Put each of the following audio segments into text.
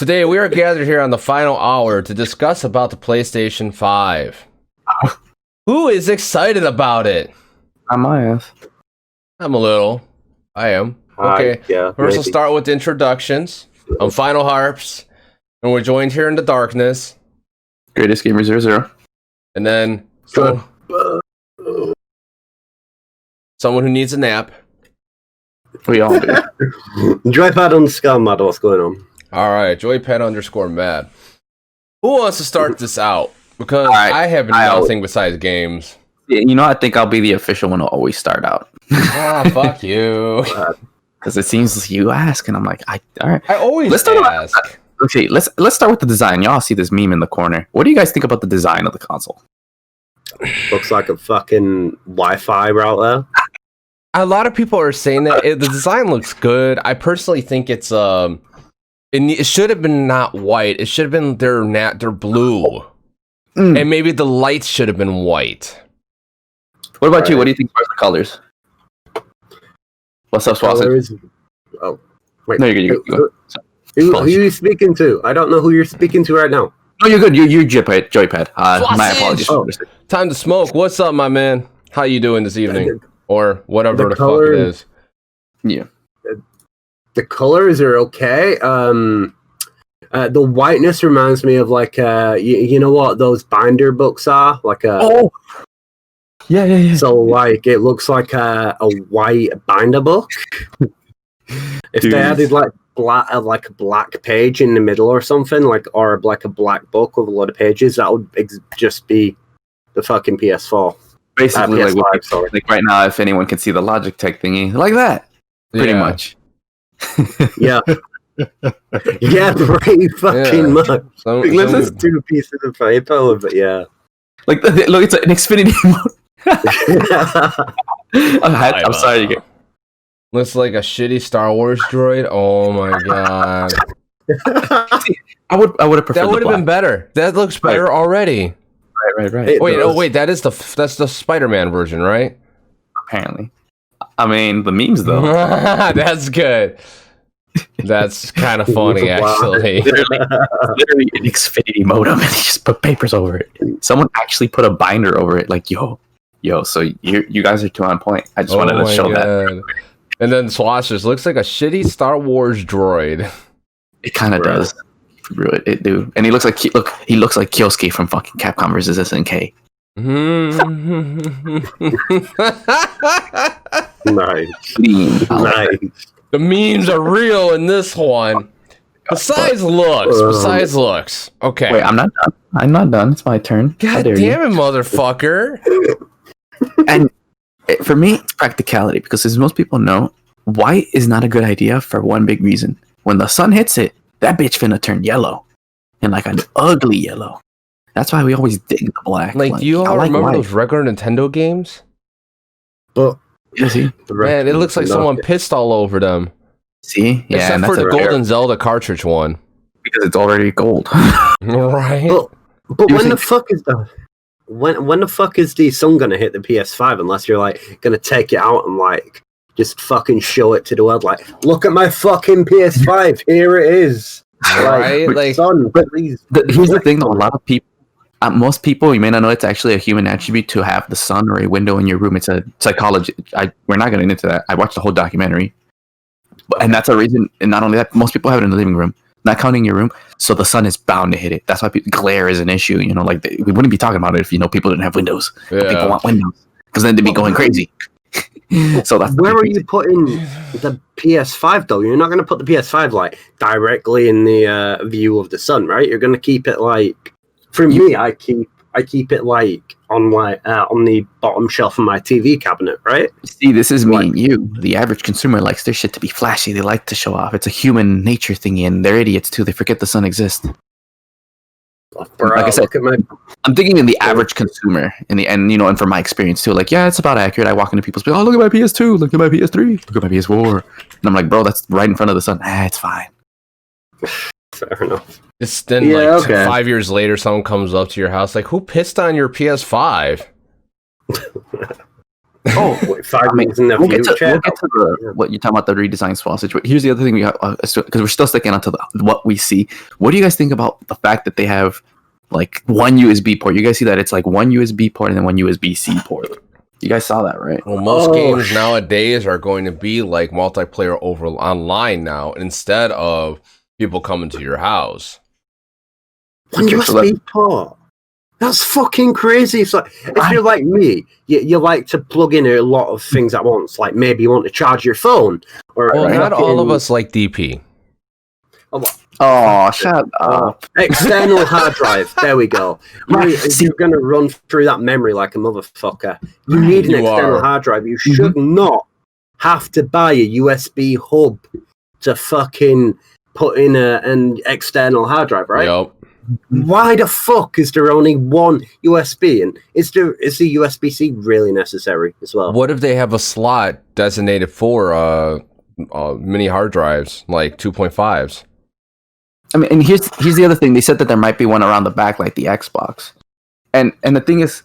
Today we are gathered here on the final hour to discuss about the PlayStation 5. Who is excited about it? On my ass. I'm a little. I am. Okay. Yeah, First, we'll start with introductions. I'm FinalHarps, and we're joined here in the darkness. Greatest Gamer 00. And then someone who needs a nap. We all do. Joypad underscore mad, what's going on? Alright, Joypad_mad. Who wants to start this out? Because right, I have nothing besides games. You know, I think I'll be the official one to always start out. Fuck you. Because it seems you ask, and I'm like, all right. I always ask. Okay, let's start with the design. Y'all see this meme in the corner. What do you guys think about the design of the console? Looks like a fucking Wi-Fi router. A lot of people are saying that the design looks good. I personally think it's it should have been not white. It should have been they're blue, and maybe the lights should have been white. What about you? What do you think about the colors? What's up, Swanson? Oh, wait. No, you're good. You're good. Who are you speaking to? I don't know who you're speaking to right now. No, you're good. You're Joypad. My apologies. Time to smoke. What's up, my man? How you doing this evening? Or whatever the fuck it is. Yeah. The colors are okay. The whiteness reminds me of like you know what those binder books are? Like a Yeah. So like it looks like a white binder book. If they added like a black page in the middle or something, or like a black book with a lot of pages, that would just be the fucking PS4. Basically, PS5, like right now, if anyone can see the Logitech thingy, like that, pretty much. Yeah, yeah, pretty fucking much. This is 2 pieces of paper, but yeah. Like, look, it's an Xfinity mode. I'm sorry. Looks like a shitty Star Wars droid. Oh my god. I would have preferred. That would have been better. That looks better already. Right. Wait. That's the Spider-Man version, right? Apparently. I mean, the memes though. That's good. That's kind of funny, actually. Literally an Xfinity modem, and they just put papers over it. Someone actually put a binder over it. Like, yo. So you guys are too on point. I just wanted to show that. And then Swashers looks like a shitty Star Wars droid. It kind of does. It do, and he looks like Kyosuke from fucking Capcom vs SNK. Nice. The memes are real in this one. Besides looks. Okay. Wait, I'm not done. It's my turn. God damn it, motherfucker. And for me, it's practicality, because as most people know, white is not a good idea for one big reason. When the sun hits it, that bitch finna turn yellow, and like an ugly yellow. That's why we always dig the black. Like, do you all remember white. those regular Nintendo games? But man, it looks like someone pissed all over them. See, yeah, except for the Golden Zelda cartridge one, because it's already gold. Right? But when the fuck is the when the fuck is the sun gonna hit the PS5 unless you're like gonna take it out and like just fucking show it to the world, like, look at my fucking PS5, here it is. Right? Like, son, please. Here's the thing though, a lot of people, most people, you may not know, it's actually a human attribute to have the sun or a window in your room. It's a psychology. We're not getting into that. I watched the whole documentary, and that's a reason. And not only that, most people have it in the living room, not counting your room, so the sun is bound to hit it. That's why glare is an issue. You know, like we wouldn't be talking about it if people didn't have windows. Yeah. People want windows because then they'd be going crazy. So that's where are you putting the PS5 though? You're not going to put the PS5 like directly in the view of the sun, right? You're going to keep it like. For me, I keep it like on the bottom shelf of my TV cabinet, right? See, this is me and you. The average consumer likes their shit to be flashy. They like to show off. It's a human nature thingy, and they're idiots too. They forget the sun exists. Bro, like I said, I'm thinking in the average consumer, and from my experience too. Like, yeah, it's about accurate. I walk into people's place, oh, look at my PS2, look at my PS3, look at my PS4, and I'm like, bro, that's right in front of the sun. It's fine. Fair enough. It's then 5 years later, someone comes up to your house like, who pissed on your PS5? Oh, I mean, in the we'll get future. to what you're talking about, the redesign swap situation. Here's the other thing we have, because we're still sticking onto what we see. What do you guys think about the fact that they have like one USB port? You guys see that it's like one USB port and then one USB-C port. You guys saw that, right? Well, most games nowadays are going to be like multiplayer over online now instead of people coming to your house. One USB port. That's fucking crazy. So if you're like me, you like to plug in a lot of things at once. Like maybe you want to charge your phone. Or not all of us like DP. Oh, shut up. External hard drive. There we go. You're going to run through that memory like a motherfucker. You need an external hard drive. You should not have to buy a USB hub to fucking put in an external hard drive, right? Yep. Why the fuck is there only one USB? And is the USB-C really necessary as well? What if they have a slot designated for mini hard drives, like 2.5s? I mean, and here's the other thing. They said that there might be one around the back, like the Xbox. And the thing is,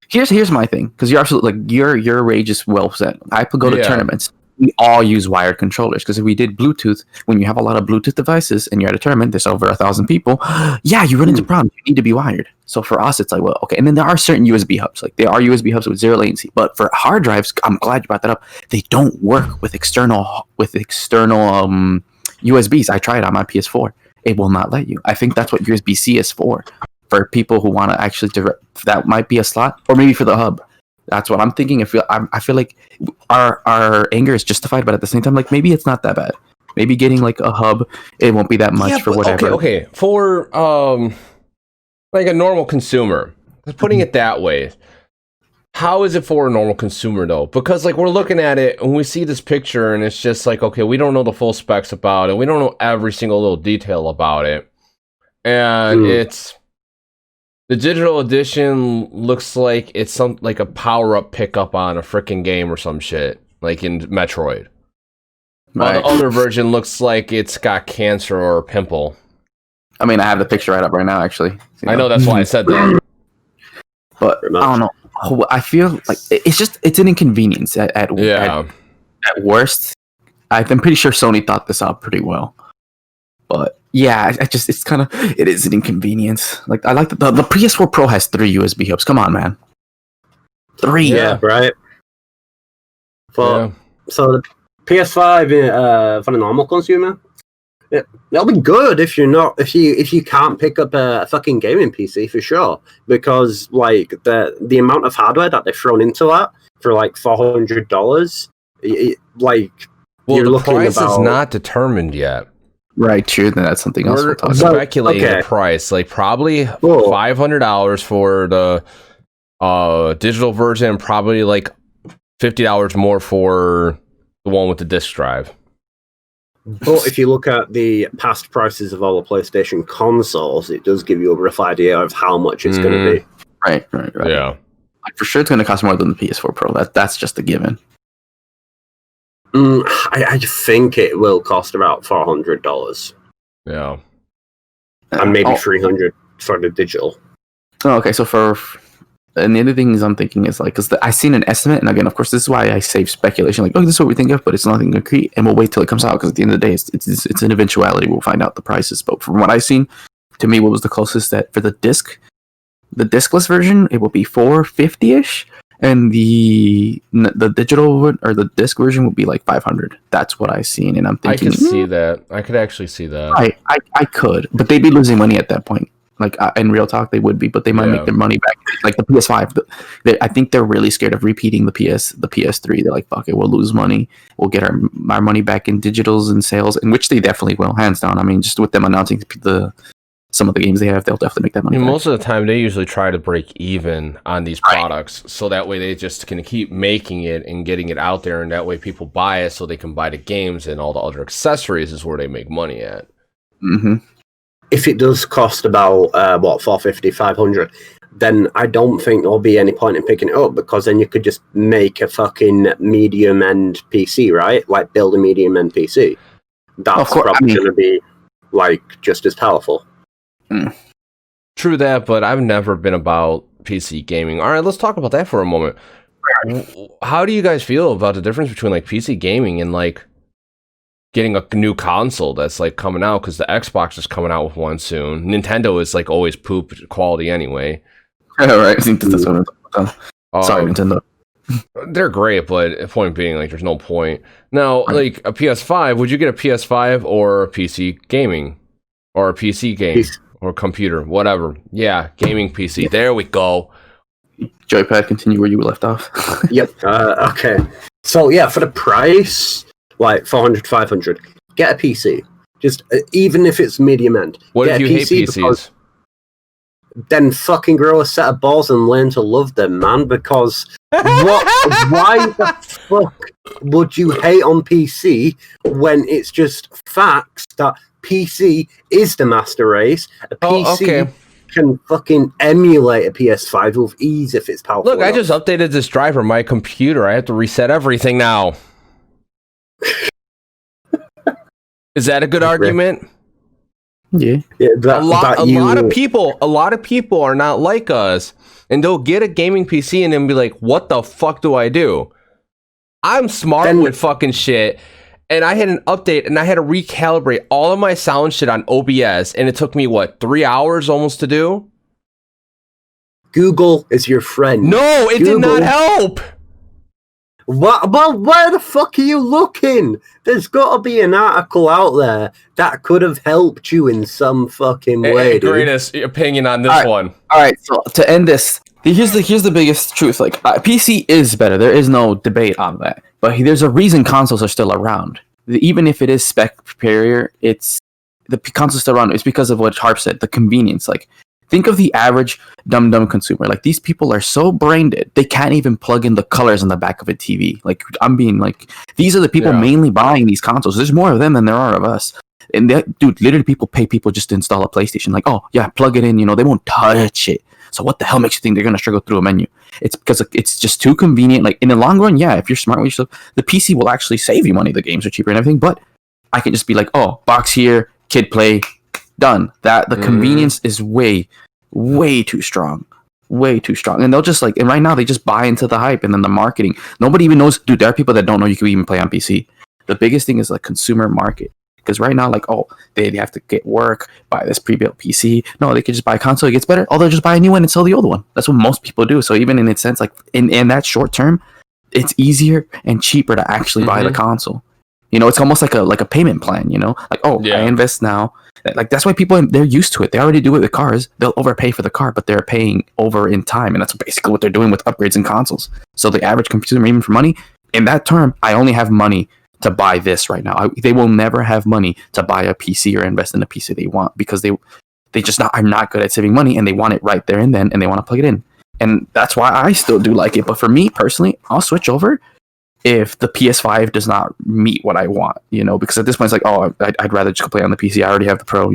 here's my thing, because you're absolutely like your rage is well set. I could go to tournaments. We all use wired controllers, because if we did Bluetooth, when you have a lot of Bluetooth devices and you're at a tournament, there's over 1,000 people. Yeah, you run into problems. You need to be wired. So for us, it's like, well, okay. And then there are certain USB hubs. Like there are USB hubs with zero latency. But for hard drives, I'm glad you brought that up. They don't work with external USBs. I tried on my PS4. It will not let you. I think that's what USB-C is for people who want to actually that might be a slot, or maybe for the hub. That's what I'm thinking. I feel like our anger is justified, but at the same time, like maybe it's not that bad. Maybe getting like a hub, it won't be that much for whatever. Okay. For like a normal consumer, putting it that way, how is it for a normal consumer though? Because like we're looking at it and we see this picture and it's just like, okay, we don't know the full specs about it. We don't know every single little detail about it, and it's. The digital edition looks like it's like a power-up pickup on a freaking game or some shit, like in Metroid. While the other version looks like it's got cancer or a pimple. I mean, I have the picture right up right now, actually. I know, that's why I said that. But I don't know. I feel like it's an inconvenience at worst. I'm pretty sure Sony thought this out pretty well. But yeah, it is an inconvenience. Like I like the PS4 Pro has 3 USB hubs. Come on, man. 3. Yeah, right. So the PS5 for the normal consumer, it'll be good if you can't pick up a fucking gaming PC for sure, because like the amount of hardware that they've thrown into that for like $400, the price is not determined yet. Right, true. Then that's something else. We're speculating the price, like probably $500 for the digital version, and probably like $50 more for the one with the disc drive. But if you look at the past prices of all the PlayStation consoles, it does give you a rough idea of how much it's going to be. Right. Yeah, like for sure, it's going to cost more than the PS4 Pro. That's just a given. I think it will cost about $400. Yeah, and maybe $300 for the digital. Oh, okay. So and the other things I'm thinking is like, because I seen an estimate, and again, of course, this is why I save speculation. Like, this is what we think of, but it's nothing concrete, and we'll wait till it comes out, because at the end of the day, it's an eventuality. We'll find out the prices. But from what I've seen, to me, what was the closest that for the discless version, it will be $450-ish. And the digital or the disc version would be like $500. That's what I've seen, and I'm thinking I could see that. I could actually see that. I could, but they'd be losing money at that point. Like in real talk, they would be, but they might make their money back. Like the PS5, I think they're really scared of repeating the PS3. They're like, fuck it, we'll lose money. We'll get our money back in digitals and sales, in which they definitely will, hands down. I mean, just with them announcing some of the games they have, they'll definitely make that money. Most of the time, they usually try to break even on these products, so that way they just can keep making it and getting it out there, and that way people buy it, so they can buy the games, and all the other accessories is where they make money at. Mm-hmm. If it does cost about $450, $500, then I don't think there'll be any point in picking it up, because then you could just make a fucking medium end PC, right? Like build a medium end PC. That's probably going to be like just as powerful. True that, but I've never been about PC gaming. All right, let's talk about that for a moment. how do you guys feel about the difference between like PC gaming and like getting a new console that's like coming out? Because the Xbox is coming out with one soon. Nintendo is like always poop quality anyway. Right. I think that's what I'm talking about. Sorry, Nintendo. They're great, but the point being, like, there's no point. Now, like a PS5, would you get a PS5 or PC gaming, or a PC game or computer, whatever? Yeah, gaming PC. There we go. Joypad, continue where you left off. Yep. Okay. So yeah, for the price, like 400, 500, get a PC. Just even if it's medium end. What if you hate PCs? Then fucking grow a set of balls and learn to love them, man. Because why the fuck would you hate on PC when it's just facts that PC is the master race? A PC can fucking emulate a PS5 with ease if it's powerful. Look, I just updated this driver, my computer. I have to reset everything now. Is that a good argument? Yeah. A lot of people are not like us, and they'll get a gaming PC and then be like, "What the fuck do I do?" I'm smart with fucking shit, and I had an update and I had to recalibrate all of my sound shit on OBS, and it took me 3 hours almost to do. Google is your friend. No, it did not help. What? Well, where the fuck are you looking? There's got to be an article out there that could have helped you in some fucking way. Greatest opinion on this one. All right, so to end this, here's the biggest truth. Like, PC is better. There is no debate on that. But there's a reason consoles are still around. Even if it is spec superior, the console's still around. It's because of what Harp said, the convenience. Like, think of the average dumb consumer. Like, these people are so brain dead, they can't even plug in the colors on the back of a TV. Like, I'm being like, these are the people mainly buying these consoles. There's more of them than there are of us. And dude, literally people pay people just to install a PlayStation. Like, oh yeah, plug it in. They won't touch it. So what the hell makes you think they're gonna struggle through a menu? It's because it's just too convenient. Like, in the long run, yeah, if you're smart with yourself, the PC will actually save you money. The games are cheaper and everything. But I can just be like, oh, box here, kid play, done. That the convenience is way too strong. And they'll just and right now they just buy into the hype and then the marketing. Nobody even knows. Dude, there are people that don't know you can even play on PC. The biggest thing is consumer market. Because right now, they have to get work, buy this pre-built PC. No, they could just buy a console, it gets better. Oh, they'll just buy a new one and sell the old one. That's what most people do. So even in its sense, in that short term, it's easier and cheaper to actually buy the console. It's almost like a payment plan, I invest now. That's why people, they're used to it. They already do it with cars. They'll overpay for the car, but they're paying over in time. And that's basically what they're doing with upgrades in consoles. So the average consumer, even for money, in that term, I only have money to buy this right now. They will never have money to buy a PC or invest in a PC they want because they just are not good at saving money and they want it right there and then and they want to plug it in. And that's why I still do like it. But for me personally, I'll switch over if the PS5 does not meet what I want, because at this point it's I'd rather just play on the PC. I already have the Pro,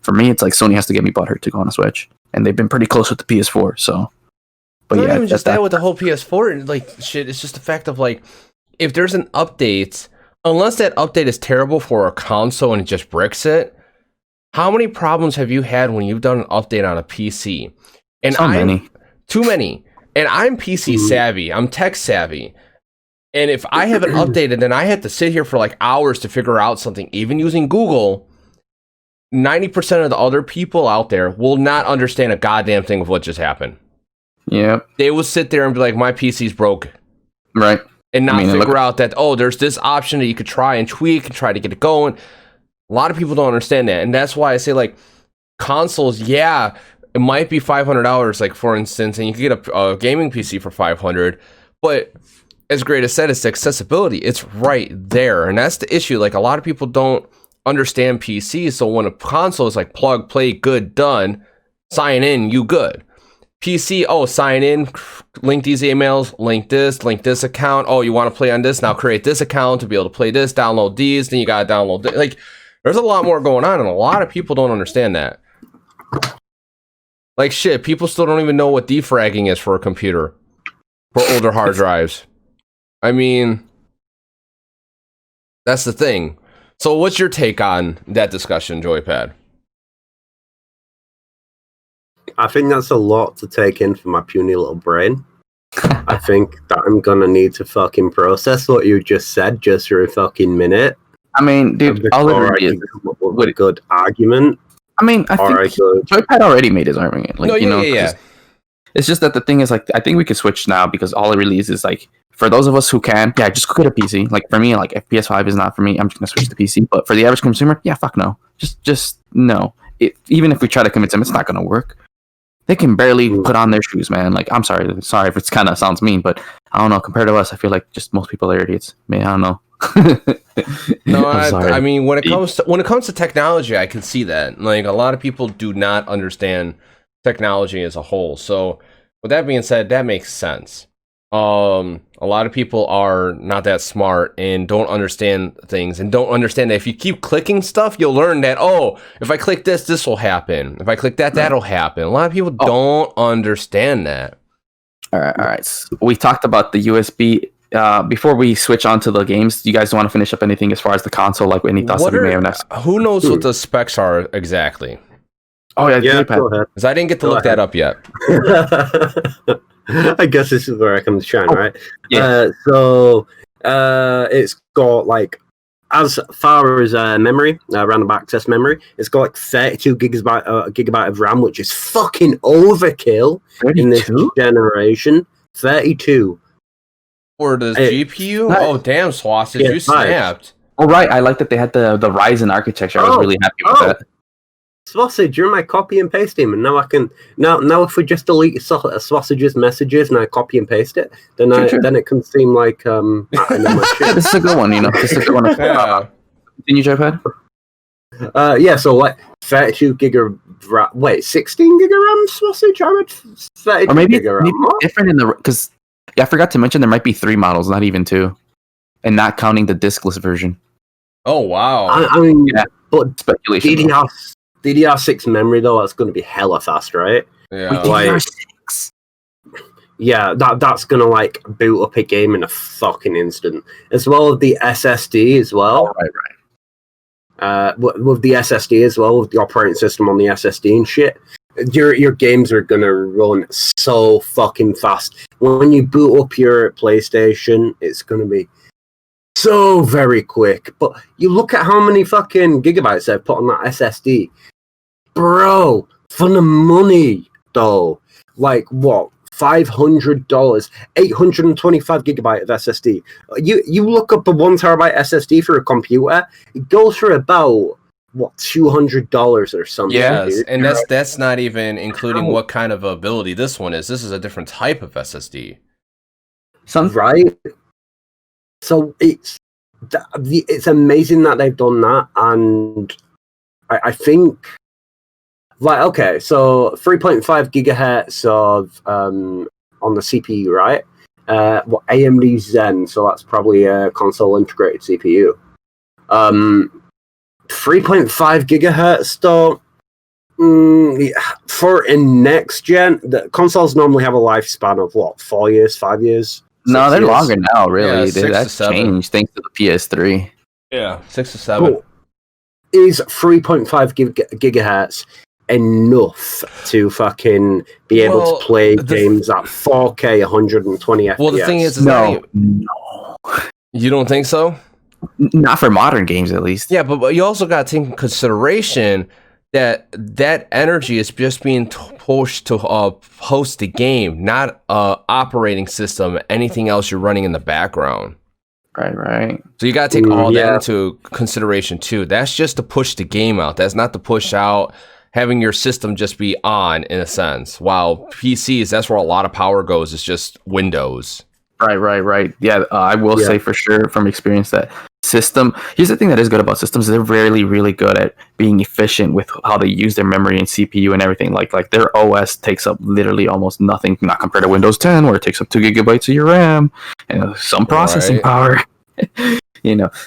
For me, it's like Sony has to get me butthurt to go on a Switch, and they've been pretty close with the PS4. So, but not even just that with the whole PS4 shit. It's just the fact of if there's an update, unless that update is terrible for a console and it just bricks it. How many problems have you had when you've done an update on a PC? And too many. And I'm PC savvy. I'm tech savvy. And if I haven't updated, then I have to sit here for hours to figure out something. Even using Google, 90% of the other people out there will not understand a goddamn thing of what just happened. Yeah. They will sit there and be like, my PC's broke. Right. And not figure out that, there's this option that you could try and tweak and try to get it going. A lot of people don't understand that. And that's why I say, consoles, yeah, it might be $500, for instance, and you can get a gaming PC for $500. But as Greatest said, it's accessibility. It's right there. And that's the issue. A lot of people don't understand PCs. So when a console is plug, play, good, done, sign in, you good. PC, sign in, link these emails, link this account. Oh, you want to play on this? Now create this account to be able to play this, download these, then you got to download this. There's a lot more going on, and a lot of people don't understand that. Shit, people still don't even know what defragging is for a computer, for older hard drives. I mean, that's the thing. So what's your take on that discussion, Joypad? I think that's a lot to take in for my puny little brain. I think that I'm gonna need to fucking process what you just said just for a fucking minute. I mean, dude, all it Before I really is. can come up with a good argument. I mean, I Or think I could. Joypad already made his argument. Like, No, you know, yeah. it's just that the thing is, like, I think we could switch now because all it really is like, for those of us who can, yeah, just go get a PC. Like, for me, like, if PS5 is not for me, I'm just gonna switch to PC. But for the average consumer, yeah, fuck no. Just no. Even if we try to convince them, it's not gonna work. They can barely put on their shoes, man. Like, I'm sorry if it's kind of sounds mean, but I don't know. Compared to us, I feel like just most people are idiots. Man, I don't know. No, I mean, when it comes to technology, I can see that. Like, a lot of people do not understand technology as a whole. So, with that being said, that makes sense. A lot of people are not that smart and don't understand things, and don't understand that if you keep clicking stuff, you'll learn that, oh, if I click this will happen. If I click that, that'll happen. A lot of people don't understand that. All right. So we talked about the USB. Before we switch on to the games, do you guys want to finish up anything as far as the console? Like, any thoughts that we may have? Who knows what the specs are exactly? Oh yeah, Yeah, Joypad. go ahead. Because I didn't get to look that up yet. I guess this is where I come to shine, right? Yeah. So it's got like, as far as memory, random access memory, it's got like 32 gigabyte of RAM, which is fucking overkill 32? in this generation. 32. Or the GPU? Nice. Oh, damn, Sausage, you snapped. Oh right, I like that they had the Ryzen architecture. I was really happy with that. Sausage, you're my copy and paste him, and now I can now if we just delete Sausage's messages and I copy and paste it, then then it can seem like I know my shit. This is a good one, you know. This is a good one. Yeah. Continue, Joypad. Yeah, so like 32 gig of RAM. Wait, 16 gig of RAM, Sausage? I read 32 Or maybe gig of RAM. different in the, because I forgot to mention there might be 3 models, not even 2, and not counting the diskless version. Oh, wow. I mean, Yeah. but Speculation. DDR6 memory though, that's going to be hella fast, right? Yeah. Wait, Like- DDR6. Yeah, that's going to like boot up a game in a fucking instant, as well as the SSD as well. Oh, right. With the SSD as well, with the operating system on the SSD and shit, your games are gonna run so fucking fast. When you boot up your PlayStation, it's gonna be so very quick. But you look at how many fucking gigabytes they've put on that SSD, bro. For the money, though, like what? $500, 825 gigabyte of SSD. You look up a 1 terabyte SSD for a computer, it goes for about what, $200 or something. Yes, dude. and that's not even including what kind of ability this one is. This is a different type of SSD. Right. So it's amazing that they've done that, and I think. Like, okay, so 3.5 gigahertz of on the CPU, right? AMD Zen, so that's probably a console integrated CPU. 3.5 gigahertz though, for a next gen, the consoles normally have a lifespan of what, 4 years, 5 years? No, they're 6 years? longer now. Really, Yeah, 6 to that's 7. changed thanks to the PS3. Yeah, 6 to 7. Cool. Is 3.5 gigahertz enough to fucking be able to play games at 4K 120 FPS? Well, the thing is No, you don't think so? not for modern games at least. Yeah, but you also got to take into consideration that energy is just being pushed to host the game, not operating system, anything else you're running in the background. Right. So you got to take all that into consideration too. That's just to push the game out. That's not to push out having your system just be on, in a sense. While PCs, that's where a lot of power goes. It's just Windows. Right. Yeah, I will say for sure from experience that system. Here's the thing that is good about systems: they're rarely really good at being efficient with how they use their memory and CPU and everything. Like their OS takes up literally almost nothing, not compared to Windows 10, where it takes up 2 gigabytes of your RAM and some processing power.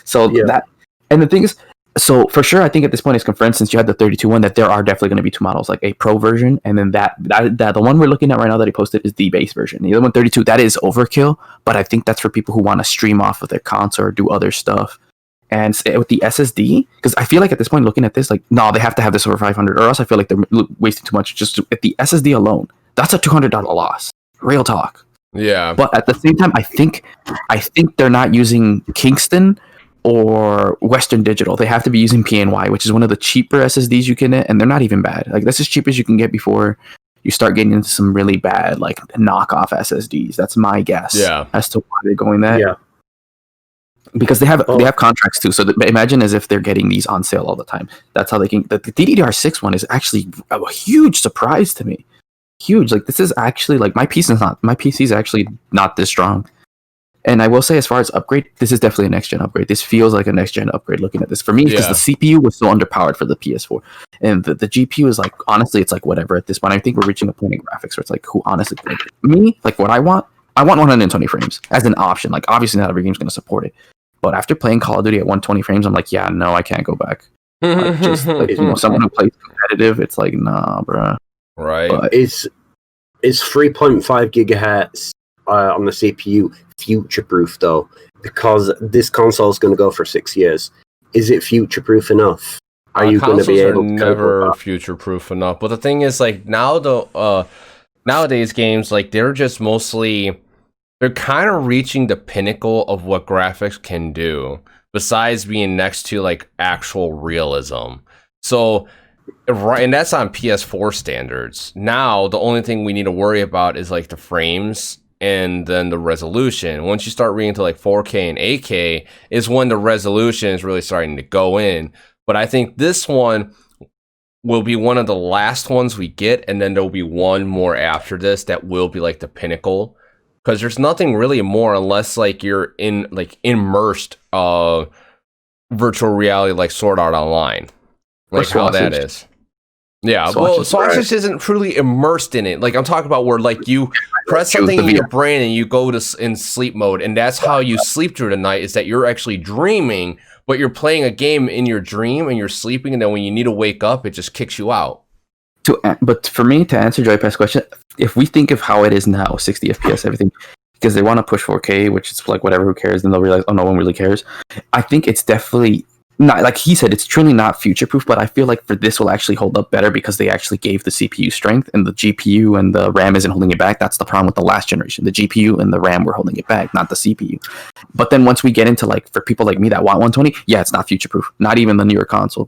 So that, and the thing is, so for sure, I think at this point, for instance, you had the 32 one, that there are definitely going to be 2 models, like a Pro version, and then that the one we're looking at right now that he posted is the base version. The other one, 32, that is overkill, but I think that's for people who want to stream off of their console or do other stuff. And with the SSD, because I feel like at this point, looking at this, like, no, they have to have this over 500, or else I feel like they're wasting too much. Just at the SSD alone, that's a $200 loss. Real talk. Yeah. But at the same time, I think they're not using Kingston or Western Digital. They have to be using PNY, which is one of the cheaper SSDs you can get, and they're not even bad. Like that's as cheap as you can get before you start getting into some really bad like knockoff SSDs. That's my guess. Yeah. As to why they're going that. Yeah. Because they have contracts too. So imagine as if they're getting these on sale all the time. That's how they can. The DDR6 one is actually a huge surprise to me. Huge. Like this is actually like my PC is actually not this strong. And I will say, as far as upgrade, this is definitely a next gen upgrade. This feels like a next gen upgrade looking at this for me because the CPU was so underpowered for the PS4, and the GPU is like honestly, it's like whatever at this point. I think we're reaching a point in graphics where it's like, who honestly, like, me, like what I want 120 frames as an option. Like obviously, not every game's going to support it, but after playing Call of Duty at 120 frames, I'm like, yeah, no, I can't go back. Like, just like, someone who plays competitive, it's like, nah, bro. Right? But is 3.5 gigahertz on the CPU future-proof though? Because this console is going to go for 6 years. Is it future-proof enough? Are you going to be able to never future-proof enough? But the thing is, like now nowadays games, like they're just mostly they're kind of reaching the pinnacle of what graphics can do. Besides being next to like actual realism, so. Right, and that's on PS4 standards. Now, the only thing we need to worry about is like the frames and then the resolution. Once you start reading to like 4K and 8K is when the resolution is really starting to go in. But I think this one will be one of the last ones we get, and then there'll be one more after this that will be like the pinnacle. Because there's nothing really more unless like you're in like immersed virtual reality like Sword Art Online. Like how that is. Yeah, well, Sausage isn't truly immersed in it. Like I'm talking about where like you press something in your brain and you go in sleep mode, and that's how you sleep through the night, is that you're actually dreaming, but you're playing a game in your dream and you're sleeping, and then when you need to wake up, it just kicks you out. But for me, to answer Joypath's question, if we think of how it is now, 60 FPS, everything, because they want to push 4K, which is like whatever, who cares, then they'll realize, oh, no one really cares. I think it's definitely not, like he said, it's truly not future proof, but I feel like for this will actually hold up better because they actually gave the CPU strength, and the GPU and the RAM isn't holding it back. That's the problem with the last generation. The GPU and the RAM were holding it back, not the CPU. But then once we get into like, for people like me that want 120, yeah, it's not future proof. Not even the newer console.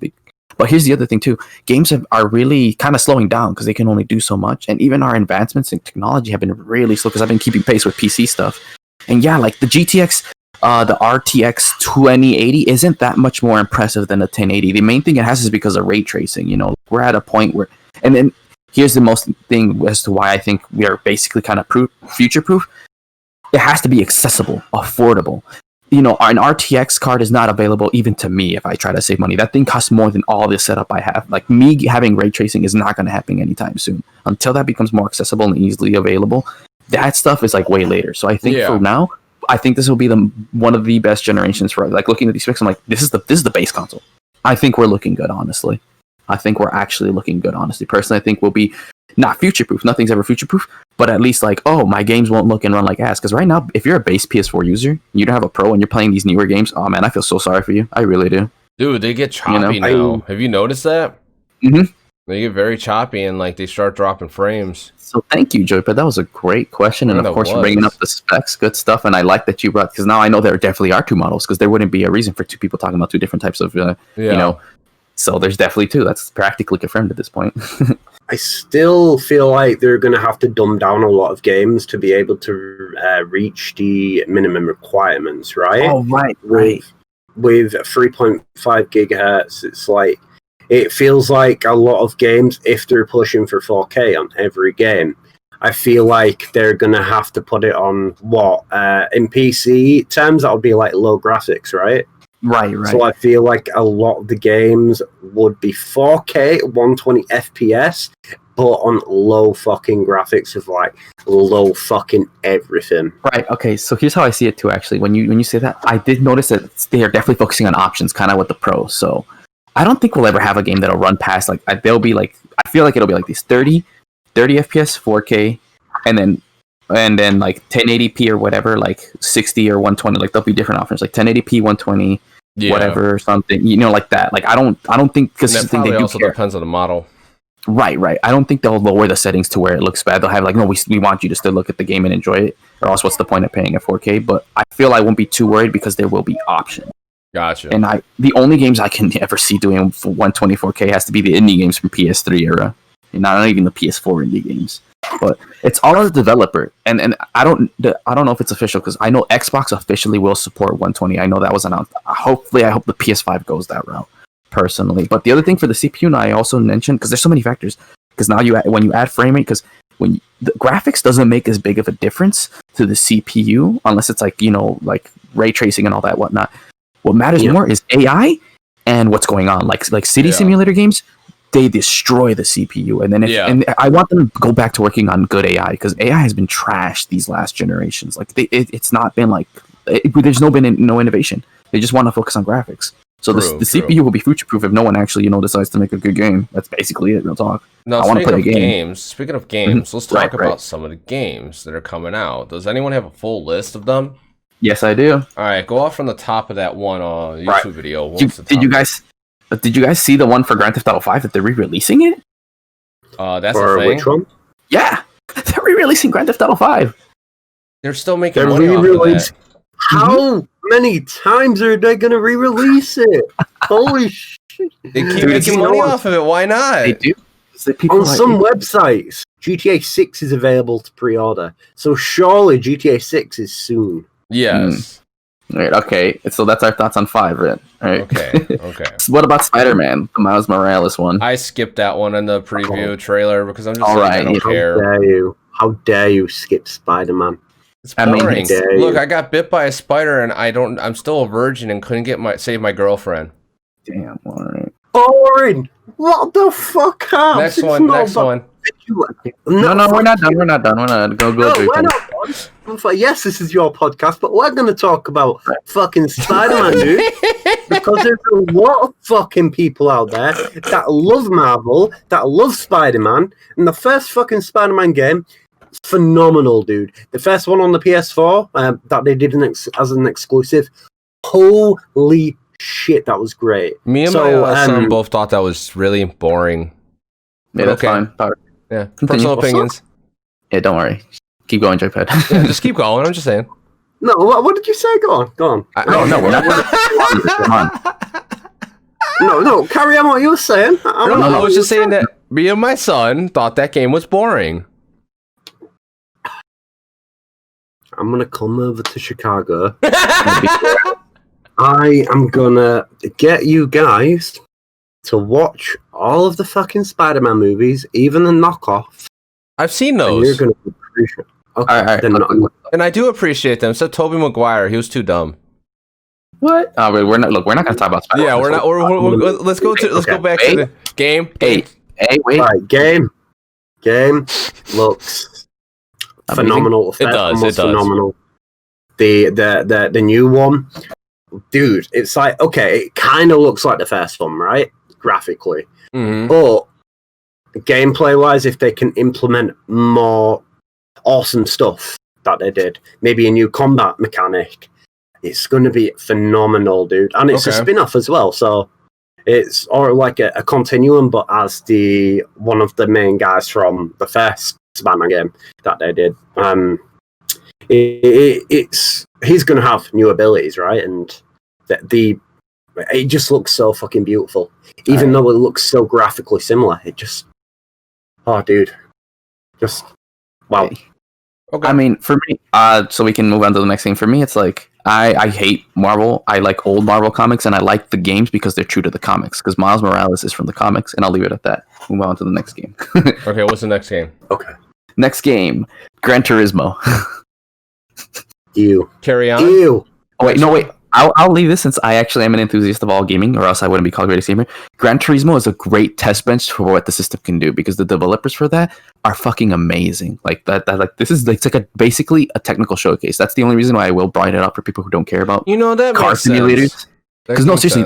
But here's the other thing too. Games are really kind of slowing down because they can only do so much. And even our advancements in technology have been really slow because I've been keeping pace with PC stuff. And yeah, like the GTX, the RTX 2080 isn't that much more impressive than a 1080. The main thing it has is because of ray tracing. You know, we're at a point where, and then here's the most thing as to why I think we are basically kind of future proof. It has to be accessible, affordable. You know, an RTX card is not available even to me if I try to save money. That thing costs more than all this setup I have. Like me having ray tracing is not going to happen anytime soon. Until that becomes more accessible and easily available, that stuff is like way later. So I think for now, I think this will be one of the best generations for like looking at these specs. I'm like, this is the base console. I think we're looking good, honestly. I think we're actually looking good, honestly. Personally, I think we'll be not future proof. Nothing's ever future proof, but at least like, oh, my games won't look and run like ass. Because right now, if you're a base PS4 user, you don't have a Pro, and you're playing these newer games, oh man, I feel so sorry for you. I really do. Dude, they get choppy now. Have you noticed that? Mm-hmm. They get very choppy and like they start dropping frames. So thank you, Joey. But that was a great question, and of course, you're bringing up the specs, good stuff. And I like that you brought, because now I know there definitely are two models, because there wouldn't be a reason for two people talking about two different types of, you know. So there's definitely two. That's practically confirmed at this point. I still feel like they're going to have to dumb down a lot of games to be able to reach the minimum requirements, right? Oh, right. With 3.5 gigahertz, it's like, it feels like a lot of games, if they're pushing for 4K on every game, I feel like they're going to have to put it on in PC terms, that would be like low graphics, right? Right. So I feel like a lot of the games would be 4K, 120 FPS, but on low fucking graphics of like low fucking everything. Right. Okay. So here's how I see it too. Actually, when you say that, I did notice that they are definitely focusing on options, kind of with the Pro. So I don't think we'll ever have a game that'll run past like they'll be like, I feel like it'll be like these 30 FPS, 4K, and then like 1080p or whatever, like 60 or 120. Like there'll be different options, like 1080p, 120. Whatever, something, like that. Like I don't think, because that probably also depends on the model. Right. I don't think they'll lower the settings to where it looks bad. They'll have like, no, we want you to still look at the game and enjoy it, or else what's the point of paying at 4K? But I feel I won't be too worried because there will be options. Gotcha. And the only games I can ever see doing for 124K has to be the indie games from PS3 era, and not even the PS4 indie games. But it's all on the developer, and I don't know if it's official because I know Xbox officially will support 120. I know that was announced. I hope the PS5 goes that route. Personally, but the other thing for the CPU, and I also mentioned because there's so many factors. Because now when you add frame rate, because when the graphics doesn't make as big of a difference to the CPU unless it's like like ray tracing and all that whatnot. What matters more is AI and what's going on. Like city simulator games, they destroy the CPU, and then and I want them to go back to working on good AI because AI has been trashed these last generations. Like it's not been like there's been no innovation. They just want to focus on graphics. So the CPU will be future-proof if no one actually, decides to make a good game. That's basically it. Real talk. Now, I want to play a game. Speaking of games, let's talk about some of the games that are coming out. Does anyone have a full list of them? Yes, I do. All right, go off from the top of that one YouTube video. Did you guys see the one for Grand Theft Auto 5 that they're re-releasing it? That's a thing. Which one? Yeah, they're re-releasing Grand Theft Auto 5. They're still making money off of that. How many times are they gonna re-release it? Holy shit! They keep making money off of it. Why not? They do. On some websites, GTA 6 is available to pre-order. So surely GTA 6 is soon. Yes. Right. Okay. So that's our thoughts on 5, right? Okay. So what about Spider-Man, the Miles Morales one? I skipped that one in the preview trailer because I'm just I don't care. How dare you skip Spider-Man? It's boring. Look, I got bit by a spider and I'm still a virgin and couldn't save my girlfriend. Damn, alright. Boring! What the fuck up? Next one. No, we're not done. We're not done. Go. No, we're not done. Yes, this is your podcast, but we're going to talk about fucking Spider-Man, dude. Because there's a lot of fucking people out there that love Marvel, that love Spider-Man, and the first fucking Spider-Man game, phenomenal, dude. The first one on the PS4 that they did as an exclusive, holy shit, that was great. Me and my son both thought that was really boring. Yeah, that's fine. Yeah, personal opinions. Yeah, don't worry. Keep going, Joypad. Yeah, just keep going. I'm just saying. No, what did you say? Go on. No, we're not. No, carry on what you were saying. I was just saying that me and my son thought that game was boring. I'm gonna come over to Chicago. I am gonna get you guys to watch all of the fucking Spider-Man movies, even the knockoff. I've seen those. And you're gonna appreciate. Okay, all right. And I do appreciate them. Except Tobey Maguire, he was too dumb. What? We're not gonna talk about Spider-Man. Yeah, we're not. Let's go back to the game. Hey, wait. All right, game looks phenomenal. It does. Phenomenal. The new one, dude. It's like, okay, it kind of looks like the first one, right? Graphically, but gameplay wise, if they can implement more awesome stuff that they did, maybe a new combat mechanic, it's going to be phenomenal, dude. And it's a spin-off as well, so it's like a continuum, but as one of the main guys from the first Spider-Man game that they did. He's going to have new abilities, right? And it just looks so fucking beautiful, even though it looks so graphically similar. It just, dude, just wow. Okay. I mean, for me, so we can move on to the next thing. For me, it's like I hate Marvel. I like old Marvel comics, and I like the games because they're true to the comics. Because Miles Morales is from the comics, and I'll leave it at that. Move on to the next game. Okay, what's the next game? Okay, next game, Gran Turismo. Ew. Carry on. Ew. Oh, wait. I'll leave this since I actually am an enthusiast of all gaming, or else I wouldn't be called greatest gamer. Gran Turismo is a great test bench for what the system can do because the developers for that are fucking amazing. Like that this is it's like basically a technical showcase. That's the only reason why I will bring it up for people who don't care about that car simulators. Because no, seriously,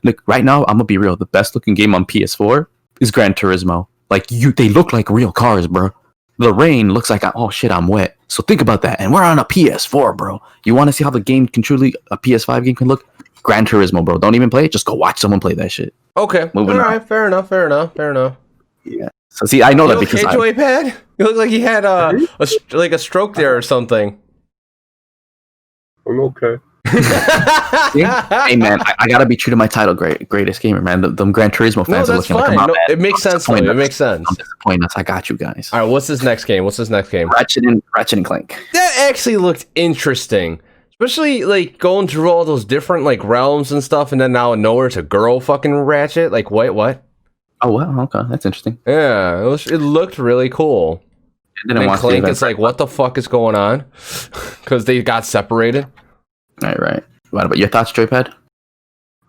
like right now, I'm gonna be real. The best looking game on PS4 is Gran Turismo. Like they look like real cars, bro. The rain looks like, oh shit, I'm wet. So think about that. And we're on a PS4, bro. You want to see how the game can truly, a PS5 game can look? Gran Turismo, bro. Don't even play it. Just go watch someone play that shit. Okay. Moving on. Fair enough. Yeah. So see, I know that because Joypad? You look like he had a stroke there or something. I'm okay. Hey man, I gotta be true to my title, greatest gamer, man. The Gran Turismo fans are looking fine. like, No, it makes sense. Though. It makes sense. I'm disappointed. I got you guys. All right, what's this next game? Ratchet and Clank. That actually looked interesting, especially like going through all those different like realms and stuff, and then now nowhere it's a girl fucking Ratchet. Like what? Oh well, okay, that's interesting. Yeah, it looked really cool. And Clank is like, what the fuck is going on? Because they got separated. Right. What about your thoughts, Joypad?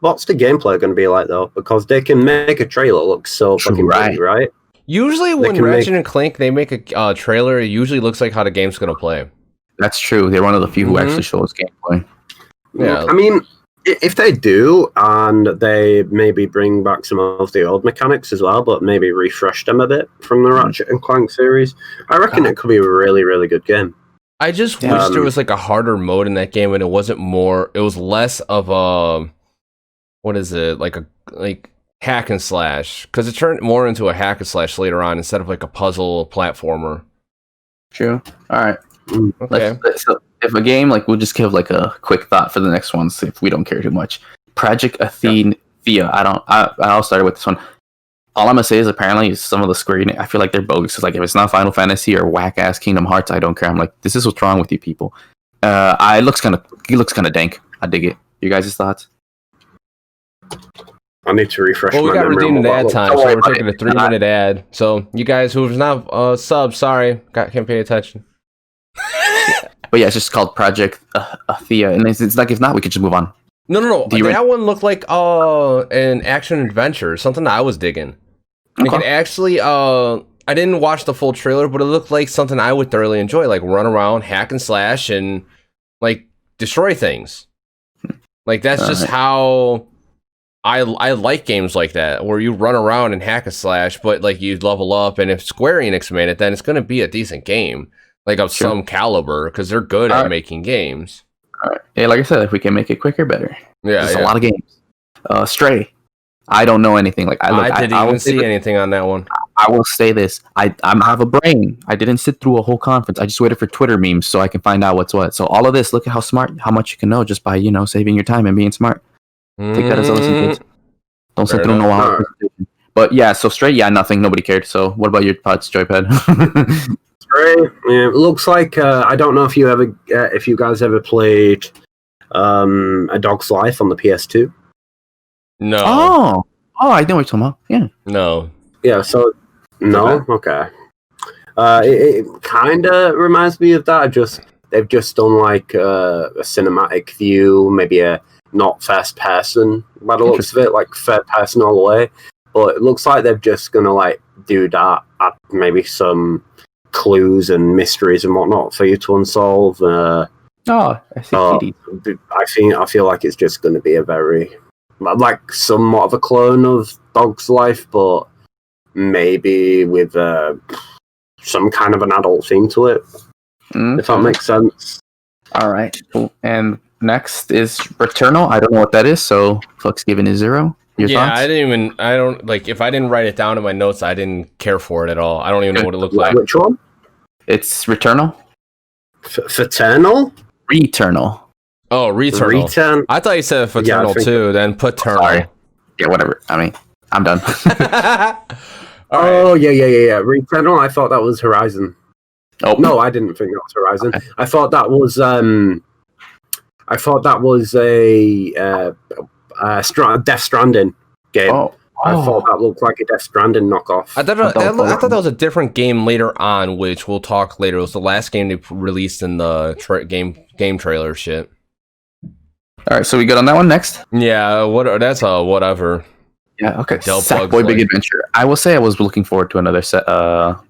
What's the gameplay going to be like though? Because they can make a trailer look so fucking pretty, right? Usually, when Ratchet and Clank they make a trailer, it usually looks like how the game's going to play. That's true. They're one of the few who actually show us gameplay. Yeah, I mean, if they do, and they maybe bring back some of the old mechanics as well, but maybe refresh them a bit from the Ratchet and Clank series, I reckon it could be a really, really good game. I just wish there was like a harder mode in that game, and it wasn't more. It was less of a what is it like hack and slash, because it turned more into a hack and slash later on instead of like a puzzle platformer. True. All right. Okay. So if a game, like, we'll just give like a quick thought for the next one, so if we don't care too much. Project Athena. I'll start with this one. All I'm gonna say is apparently some of the screen, I feel like they're bogus. It's like if it's not Final Fantasy or whack ass Kingdom Hearts, I don't care. I'm like, this is what's wrong with you people. He looks kind of dank. I dig it. You guys' thoughts? I need to refresh. Well, we got redeemed ad time, so we're taking a 3-minute ad. So you guys who's not sub, sorry, can't pay attention. But yeah, it's just called Project Athena, and it's like if not, we could just move on. No. That one looked like an action adventure, something that I was digging. Okay. It could actually, I didn't watch the full trailer, but it looked like something I would thoroughly enjoy, like run around, hack and slash, and like destroy things. Like that's just how I like games like that, where you run around and hack and slash, but like you level up, and if Square Enix made it, then it's going to be a decent game, like of some caliber, because they're good at making games. All right. Yeah, like I said, if we can make it quicker, better. Yeah, there's a lot of games. Stray. I don't know anything. Like I didn't even see anything on that one. I will say this: I have a brain. I didn't sit through a whole conference. I just waited for Twitter memes so I can find out what's what. So all of this, look at how much you can know just by saving your time and being smart. Take that as a lesson, kids. Don't sit through no hour. But yeah, so Stray, nothing. Nobody cared. So what about your thoughts, Joypad? Stray, it looks like I don't know if you guys ever played A Dog's Life on the PS2. No. Oh, I know what you're talking about. Yeah. No. Yeah. So no. Okay. It kind of reminds me of that. They've just done like a cinematic view, maybe a not first person by the looks of it, like third person all the way. But it looks like they're just gonna like do that, add maybe some clues and mysteries and whatnot for you to unsolve. I feel like it's just going to be a very like somewhat of a clone of Dog's Life, but maybe with some kind of an adult theme to it. If that makes sense. All right, cool. And next is Returnal. I don't know what that is, so Flux giving is 0. Your thoughts? I don't like, if I didn't write it down in my notes, I didn't care for it at all. I don't even know what it looked like. Which one? It's Returnal. Fraternal? Returnal. Oh, Returnal. I thought you said Fraternal too, then Paternal. Sorry. Yeah, whatever. I mean, I'm done. Oh, yeah. Returnal, I thought that was Horizon. Oh. No, I didn't think that was Horizon. Okay. I thought that was a Death Stranding game. Oh. I thought that looked like a Death Stranding knockoff. I thought that was a different game later on, which we'll talk later. It was the last game they released in the game trailer shit. All right, so we good on that one next? Yeah, that's whatever. Yeah, okay. Sackboy Big Adventure. I will say I was looking forward to another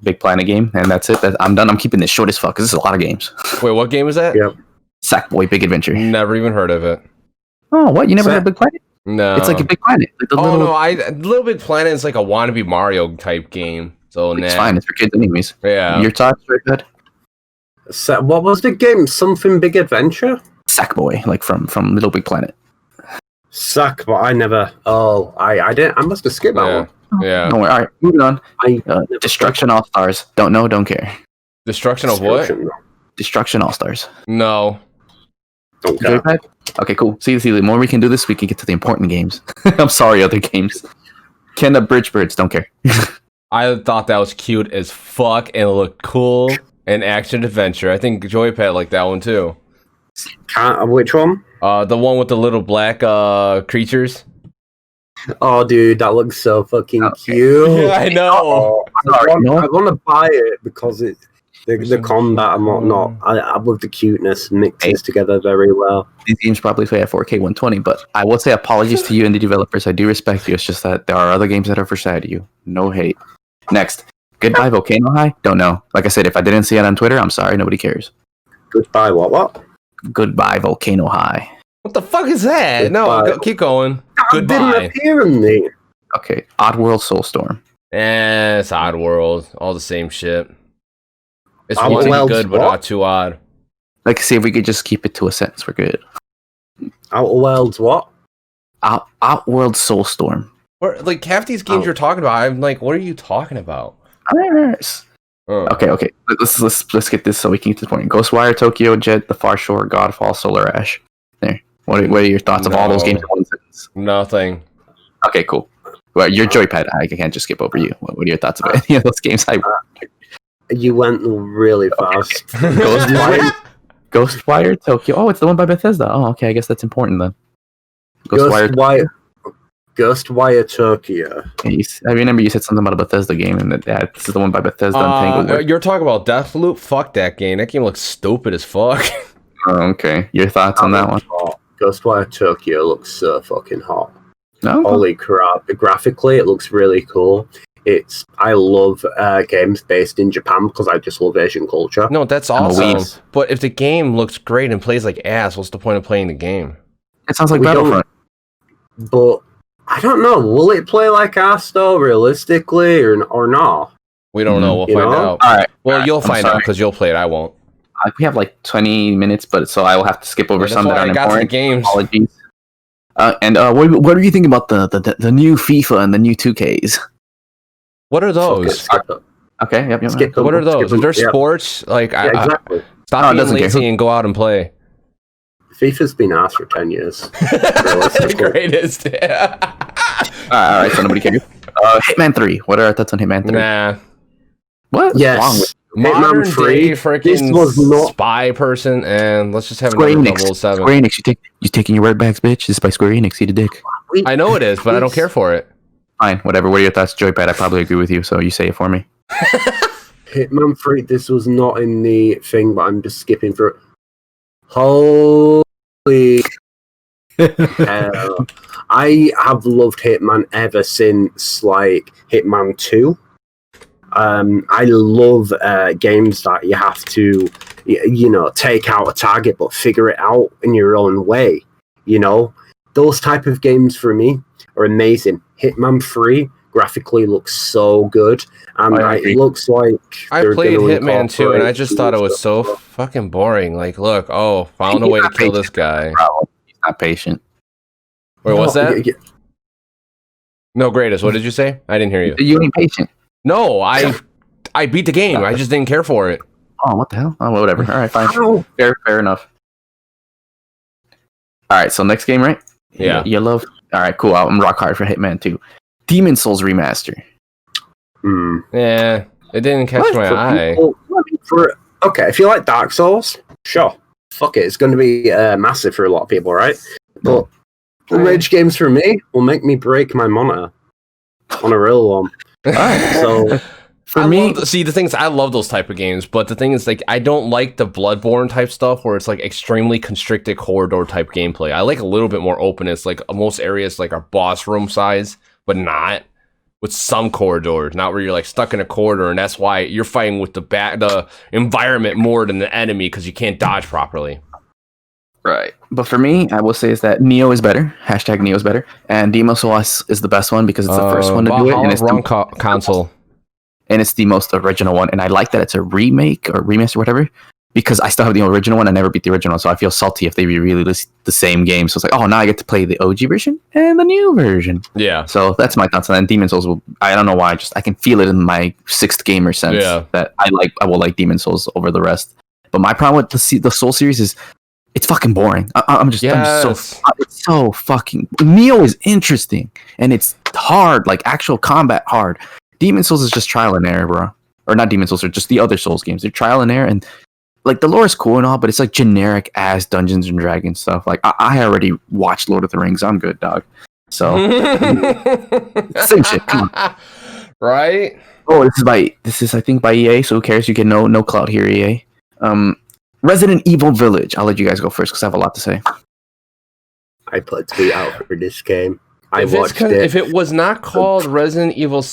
Big Planet game, and that's it. I'm done. I'm keeping this short as fuck because this is a lot of games. Wait, what game is that? Yep. Sackboy Big Adventure. Never even heard of it. Oh, what? You never heard of Big Planet? No. It's like a Big Planet. Like Little Big Planet is like a wannabe Mario type game. So it's fine. It's for kids anyways. Yeah. Your thoughts, Red? What was the game? Something Big Adventure? Sackboy, like from Little Big Planet. But I never. Oh, I didn't. I must have skipped that one. Yeah. Don't worry. All right, moving on. I Destruction All Stars. Don't know, don't care. Destruction of what? Destruction All Stars. No. Don't care. Joypad? Okay, cool. See, the more we can do this, we can get to the important games. I'm sorry, other games. Ken the Bridge Birds, don't care. I thought that was cute as fuck and it looked cool and action adventure. I think Joypad liked that one too. Which one? The one with the little black creatures. Oh, dude, that looks so fucking Okay. cute. Yeah, I know. I want to buy it because the combat and whatnot. I love the cuteness mixes together very well. These games probably play at 4K 120, but I will say apologies to you and the developers. I do respect you. It's just that there are other games that are for side of you. No hate. Next, Goodbye Volcano High? Don't know. Like I said, if I didn't see it on Twitter, I'm sorry. Nobody cares. Goodbye, what? Goodbye Volcano High. What the fuck is that? No, keep going. Goodbye. Didn't appear in me. Okay, Oddworld Soulstorm. It's Oddworld. All the same shit. It's Oddworld's one good, but what? not too odd. Like, see if we could just keep it to a sentence. We're good. Outer Worlds, what? Outworld Soulstorm. Or, like, half these games you're talking about, I'm like, what are you talking about? Yes. Okay. Let's get this so we can get to the point. Ghostwire Tokyo, Jet, The Far Shore, Godfall, Solar Ash. There. What are your thoughts of all those games in one sentence? Nothing. Okay, cool. Well, your Joypad, I can't just skip over you. What are your thoughts about any of those games? You went really fast. Ghostwire Tokyo. Oh, it's the one by Bethesda. Oh, okay. I guess that's important then. Ghostwire Tokyo. I remember you said something about a Bethesda game, and that this is the one by Bethesda. You're talking about Deathloop? Fuck that game. That game looks stupid as fuck. Oh, okay. Your thoughts on that one? Ghostwire Tokyo looks so fucking hot. No. Holy crap! Graphically, it looks really cool. I love games based in Japan because I just love Asian culture. No, that's awesome. But if the game looks great and plays like ass, what's the point of playing the game? It sounds like Battlefront. But I don't know. Will it play like ass though, realistically, or not? We don't know. We'll find out. All right. Well, you'll find out because you'll play it. I won't. We have like 20 minutes, but so I will have to skip over some that aren't important. Games. Apologies. And what are you thinking about the new FIFA and the new 2Ks? What are those? Okay, yep. What are those? Is there sports? Like, exactly. Stop being lazy and go out and play. FIFA's been asked for 10 years. The greatest. All right, so nobody cares. Hitman 3. What are our thoughts on Hitman 3? Nah. What? Yes. Modern day this freaking was not spy person, and let's just have Square another Enix. 007. Square Enix, you taking your word backs, bitch? This is by Square Enix. Eat a dick. I know it is, but I don't care for it. Fine, whatever. What are your thoughts, Joypad? I probably agree with you, so you say it for me. Hitman 3. This was not in the thing, but I'm just skipping through it. Holy hell. I have loved Hitman ever since like Hitman 2. I love games that you have to, take out a target but figure it out in your own way. Those type of games for me are amazing. Hitman 3 graphically looks so good, and it looks like I played Hitman 2, and I just thought it was so fucking boring. Like, look, found a way to kill this guy. He's not patient. Wait, what's that? No, Greatest. What did you say? I didn't hear you. You ain't patient. No, I beat the game. I just didn't care for it. Oh, what the hell? Oh, whatever. All right, fine. Fair enough. All right, so next game, right? Yeah. You love. All right, cool. I'm rock hard for Hitman 2. Demon Souls Remaster. Yeah, it didn't catch my eye. Okay, if you like Dark Souls, sure. Fuck it. It's going to be massive for a lot of people, right? But rage games for me will make me break my monitor on a real one. Alright, so the thing is, I love those type of games, but the thing is, like, I don't like the Bloodborne type stuff where it's like extremely constricted corridor type gameplay. I like a little bit more openness. Like most areas, like, are boss room size, but not with some corridors. Not where you're like stuck in a corridor, and that's why you're fighting with the environment more than the enemy because you can't dodge properly. Right. But for me, I will say is that Neo is better. Hashtag Neo is better. And Demon's Souls is the best one because it's the first one to do it. And it's wrong console. And it's the most original one. And I like that it's a remake or remaster or whatever. because I still have the original one. I never beat the original, so I feel salty if they re-release the same game. So it's like, oh, now I get to play the OG version and the new version. Yeah. So that's my thoughts on that. And Demon Souls I don't know why, I can feel it in my sixth gamer sense that I will like Demon Souls over the rest. But my problem with the Soul series is it's fucking boring. I'm just it's so fucking. Neo is interesting and it's hard, like actual combat hard. Demon Souls is just trial and error, bro. Or not Demon Souls, or just the other Souls games. They're trial and error, and like the lore is cool and all, but it's like generic ass Dungeons and Dragons stuff. Like I already watched Lord of the Rings. I'm good, dog. So same shit. Come on. Right? Oh, this is I think by EA. So who cares? You get no clout here, EA. Resident Evil Village. I'll let you guys go first because I have a lot to say. I put a tweet out for this game. I watched it. If it was not called Resident Evil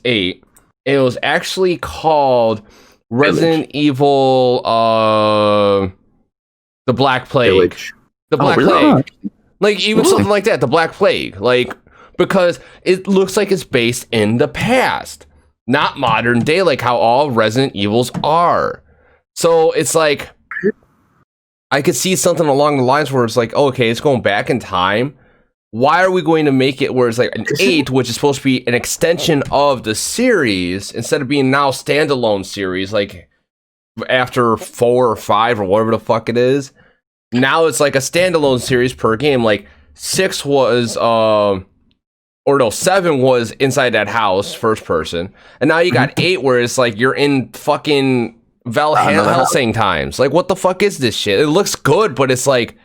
8, it was actually called Resident Evil the Black Plague. Village. The Black Plague. Like even something like that, the Black Plague. Like because it looks like it's based in the past, not modern day like how all Resident Evils are. So it's like I could see something along the lines where it's like, oh, okay, it's going back in time. Why are we going to make it where it's like an 8, which is supposed to be an extension of the series, instead of being now standalone series, like after 4 or 5 or whatever the fuck it is? Now it's like a standalone series per game. Like 6 was, 7 was inside that house, first person, and now you got 8 where it's like you're in fucking Helsing times. Like, what the fuck is this shit? It looks good, but it's like,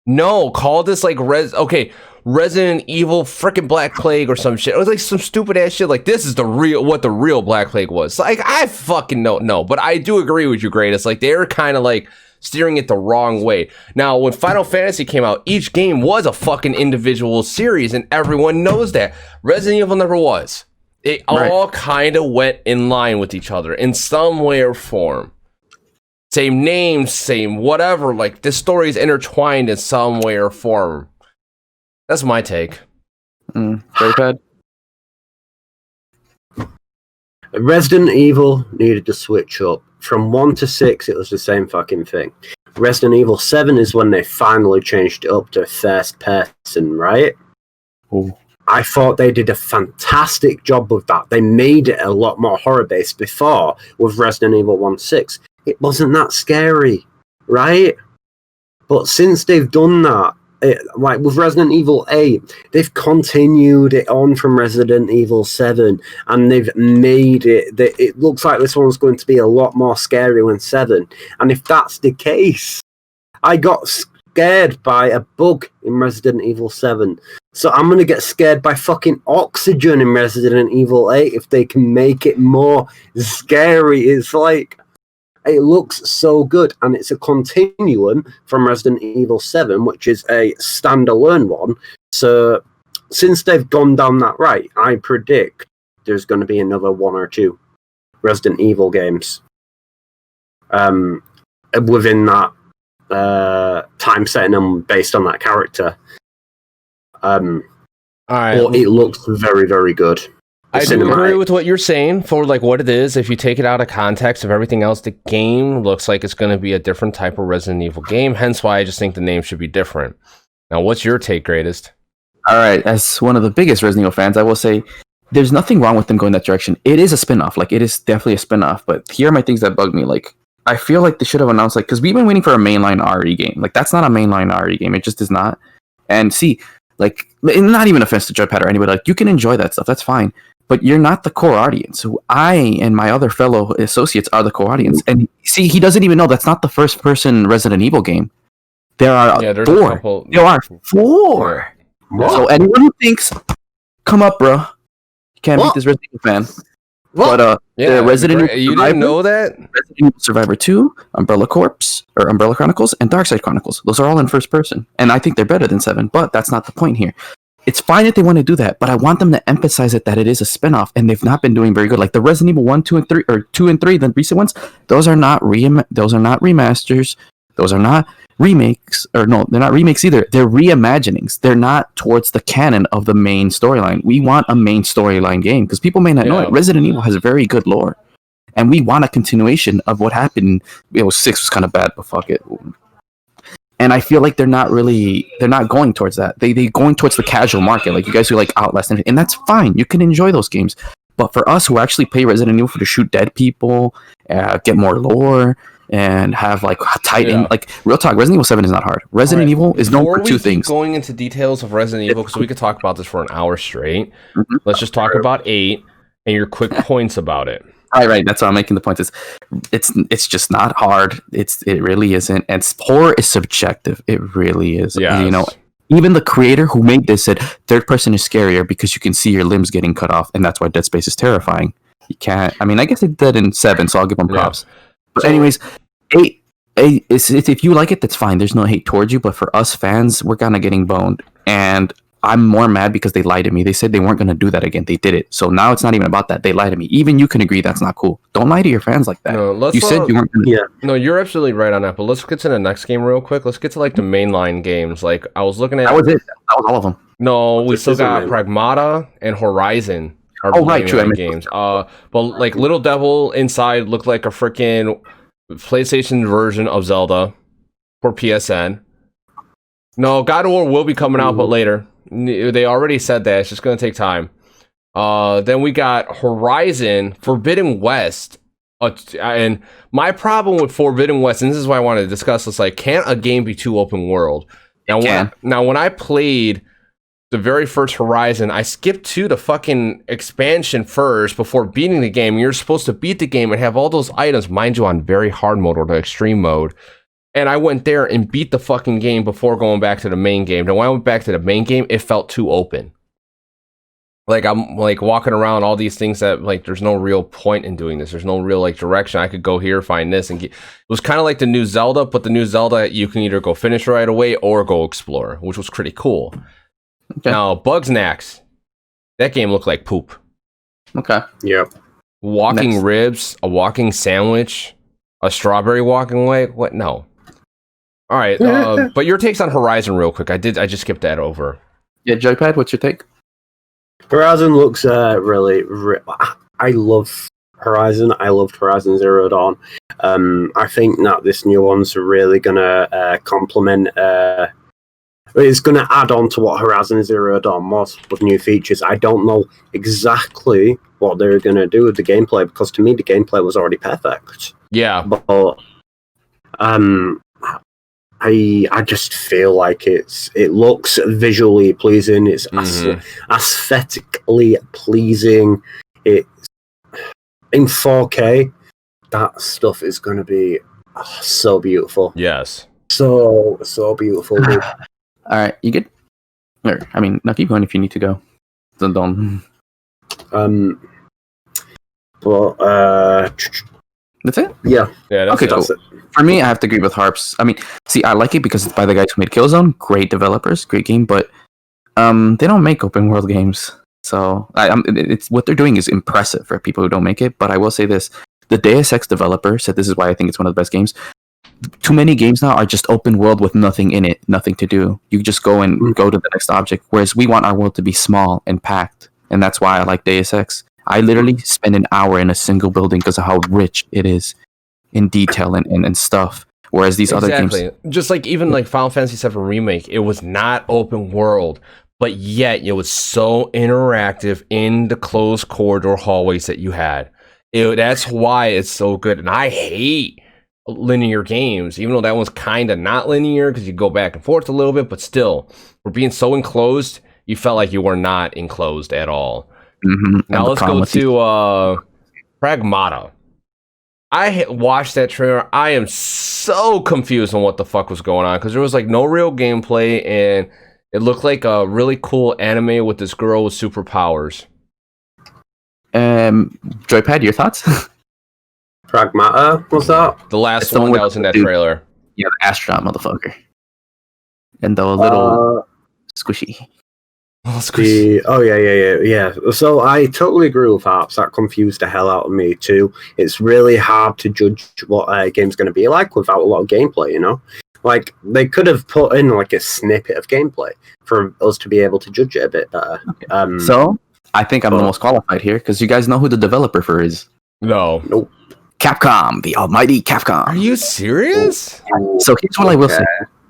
no, call this like Resident Evil freaking Black Plague or some shit. It was like some stupid ass shit. Like, this is what the real Black Plague was. Like, I fucking don't know, but I do agree with you, Great. It's like they're kind of like steering it the wrong way. Now, when Final Fantasy came out, each game was a fucking individual series, and everyone knows that. Resident Evil never was. It all kind of went in line with each other in some way or form. Same names, same whatever. Like, this story is intertwined in some way or form. That's my take. Very bad. Resident Evil needed to switch up. From 1 to 6, it was the same fucking thing. Resident Evil 7 is when they finally changed it up to first person, right? Ooh. I thought they did a fantastic job with that. They made it a lot more horror-based before with Resident Evil 1-6. It wasn't that scary, right? But since they've done that, like with Resident Evil 8, they've continued it on from Resident Evil 7, and they've made it that it looks like this one's going to be a lot more scary than 7. And if that's the case, I got scared by a bug in Resident Evil 7. So I'm going to get scared by fucking oxygen in Resident Evil 8 if they can make it more scary. It's like, it looks so good, and it's a continuum from Resident Evil 7, which is a standalone one. So since they've gone down that right, I predict there's going to be another 1 or 2 Resident Evil games within that time setting and based on that character. All right. Well, it looks very, very good. I do agree with what you're saying for like what it is. If you take it out of context of everything else, the game looks like it's going to be a different type of Resident Evil game. Hence why I just think the name should be different. Now, what's your take, Greatest? All right. As one of the biggest Resident Evil fans, I will say there's nothing wrong with them going that direction. It is a spinoff. Like, it is definitely a spinoff. But here are my things that bug me. Like, I feel like they should have announced, like, because we've been waiting for a mainline RE game. Like, that's not a mainline RE game. It just is not. And see, like, not even offense to Joypad or anybody. Like, you can enjoy that stuff. That's fine. But you're not the core audience. So I and my other fellow associates are the core audience. And see, he doesn't even know that's not the first person Resident Evil game. There are 4. There are 4. Yeah. So anyone who thinks, come up, bro. You can't beat this Resident Evil fan. But the Resident Evil you didn't know that? Resident Evil Survivor 2, Umbrella Corps, or Umbrella Chronicles, and DarkSide Chronicles. Those are all in first person. And I think they're better than 7, but that's not the point here. It's fine if they want to do that, but I want them to emphasize it that it is a spinoff, and they've not been doing very good. Like the Resident Evil 1, 2, and 3, or 2 and 3, the recent ones, those are not remasters. Those are not remakes, or no, they're not remakes either. They're reimaginings. They're not towards the canon of the main storyline. We want a main storyline game because people may not know it. Resident Evil has very good lore, and we want a continuation of what happened. 6 was kind of bad, but fuck it. And I feel like they're not going towards that. They going towards the casual market, like you guys who like Outlast, and that's fine. You can enjoy those games. But for us who actually play Resident Evil to shoot dead people, get more lore, and have like tight in, like real talk, Resident Evil 7 is not hard. Resident Evil is known for two things. Going into details of Resident Evil, because we could talk about this for an hour straight. Let's just talk about 8 and your quick points about it. Right. That's why I'm making the point. It's just not hard. It really isn't. And horror is subjective. It really is. Yeah. You know, even the creator who made this said third person is scarier because you can see your limbs getting cut off, and that's why Dead Space is terrifying. You can't. I mean, I guess they did in 7, so I'll give them props. Yeah. But anyways, 8 if you like it, that's fine. There's no hate towards you. But for us fans, we're kind of getting boned, and I'm more mad because they lied to me. They said they weren't going to do that again. They did it. So now it's not even about that. They lied to me. Even you can agree that's not cool. Don't lie to your fans like that. No, you said you weren't going to. Yeah. No, you're absolutely right on that. But let's get to the next game real quick. Let's get to like the mainline games. Like I was looking at. That was it. That was all of them. No, we still got Pragmata and Horizon. Right, true. Games. But like Little Devil Inside looked like a freaking PlayStation version of Zelda for PSN. No, God of War will be coming out, but later. They already said that. It's just going to take time. Then we got Horizon Forbidden West. And my problem with Forbidden West, and this is why I wanted to discuss this, like, can't a game be too open world? Now, when I played the very first Horizon, I skipped to the fucking expansion first before beating the game. You're supposed to beat the game and have all those items, mind you, on very hard mode or the extreme mode. And I went there and beat the fucking game before going back to the main game. Now, when I went back to the main game, it felt too open. Like, I'm, like, walking around all these things that, like, there's no real point in doing this. There's no real, like, direction. I could go here, find this, and get... It was kind of like the new Zelda, but the new Zelda, you can either go finish right away or go explore, which was pretty cool. Okay. Now, Bugsnax. That game looked like poop. Okay. Yep. Walking ribs, a walking sandwich, a strawberry walking away. What? No. All right, but your takes on Horizon real quick. I just skipped that over. Yeah, Joypad, what's your take? Horizon looks really... I love Horizon. I loved Horizon Zero Dawn. I think that this new one's really going to complement... it's going to add on to what Horizon Zero Dawn was with new features. I don't know exactly what they're going to do with the gameplay, because to me, the gameplay was already perfect. Yeah. But... I just feel like it looks visually pleasing. It's aesthetically pleasing. It's in 4K. That stuff is going to be so beautiful. Yes. So beautiful. Dude. All right, you good? I mean, now keep going if you need to go. Don't. But that's it? Yeah. That's okay, cool. For me, I have to agree with Harps. I mean, see, I like it because it's by the guys who made Killzone. Great developers, great game, but they don't make open world games. So it's what they're doing is impressive for people who don't make it. But I will say this: the Deus Ex developer said this is why I think it's one of the best games. Too many games now are just open world with nothing in it, nothing to do. You just go and go to the next object. Whereas we want our world to be small and packed, and that's why I like Deus Ex. I literally spend an hour in a single building because of how rich it is in detail and stuff. Whereas these other games, just like even like Final Fantasy VII Remake, it was not open world, but yet it was so interactive in the closed corridor hallways that you had. That's why it's so good. And I hate linear games, even though that one's kind of not linear because you go back and forth a little bit, but still, for being so enclosed, you felt like you were not enclosed at all. Now let's go to Pragmata. I watched that trailer. I am so confused on what the fuck was going on because there was like no real gameplay and it looked like a really cool anime with this girl with superpowers. Joypad, your thoughts? Pragmata? What's that? The last one that was in that trailer. Yeah, the astronaut motherfucker. And the little squishy. Yeah. So I totally agree with Harps. That confused the hell out of me too. It's really hard to judge what a game's going to be like without a lot of gameplay, you know? Like, they could have put in like a snippet of gameplay for us to be able to judge it a bit better. So, I think I'm the most qualified here, because you guys know who the developer for is. No. Nope. Capcom, the almighty Capcom. Are you serious? So here's what I will say.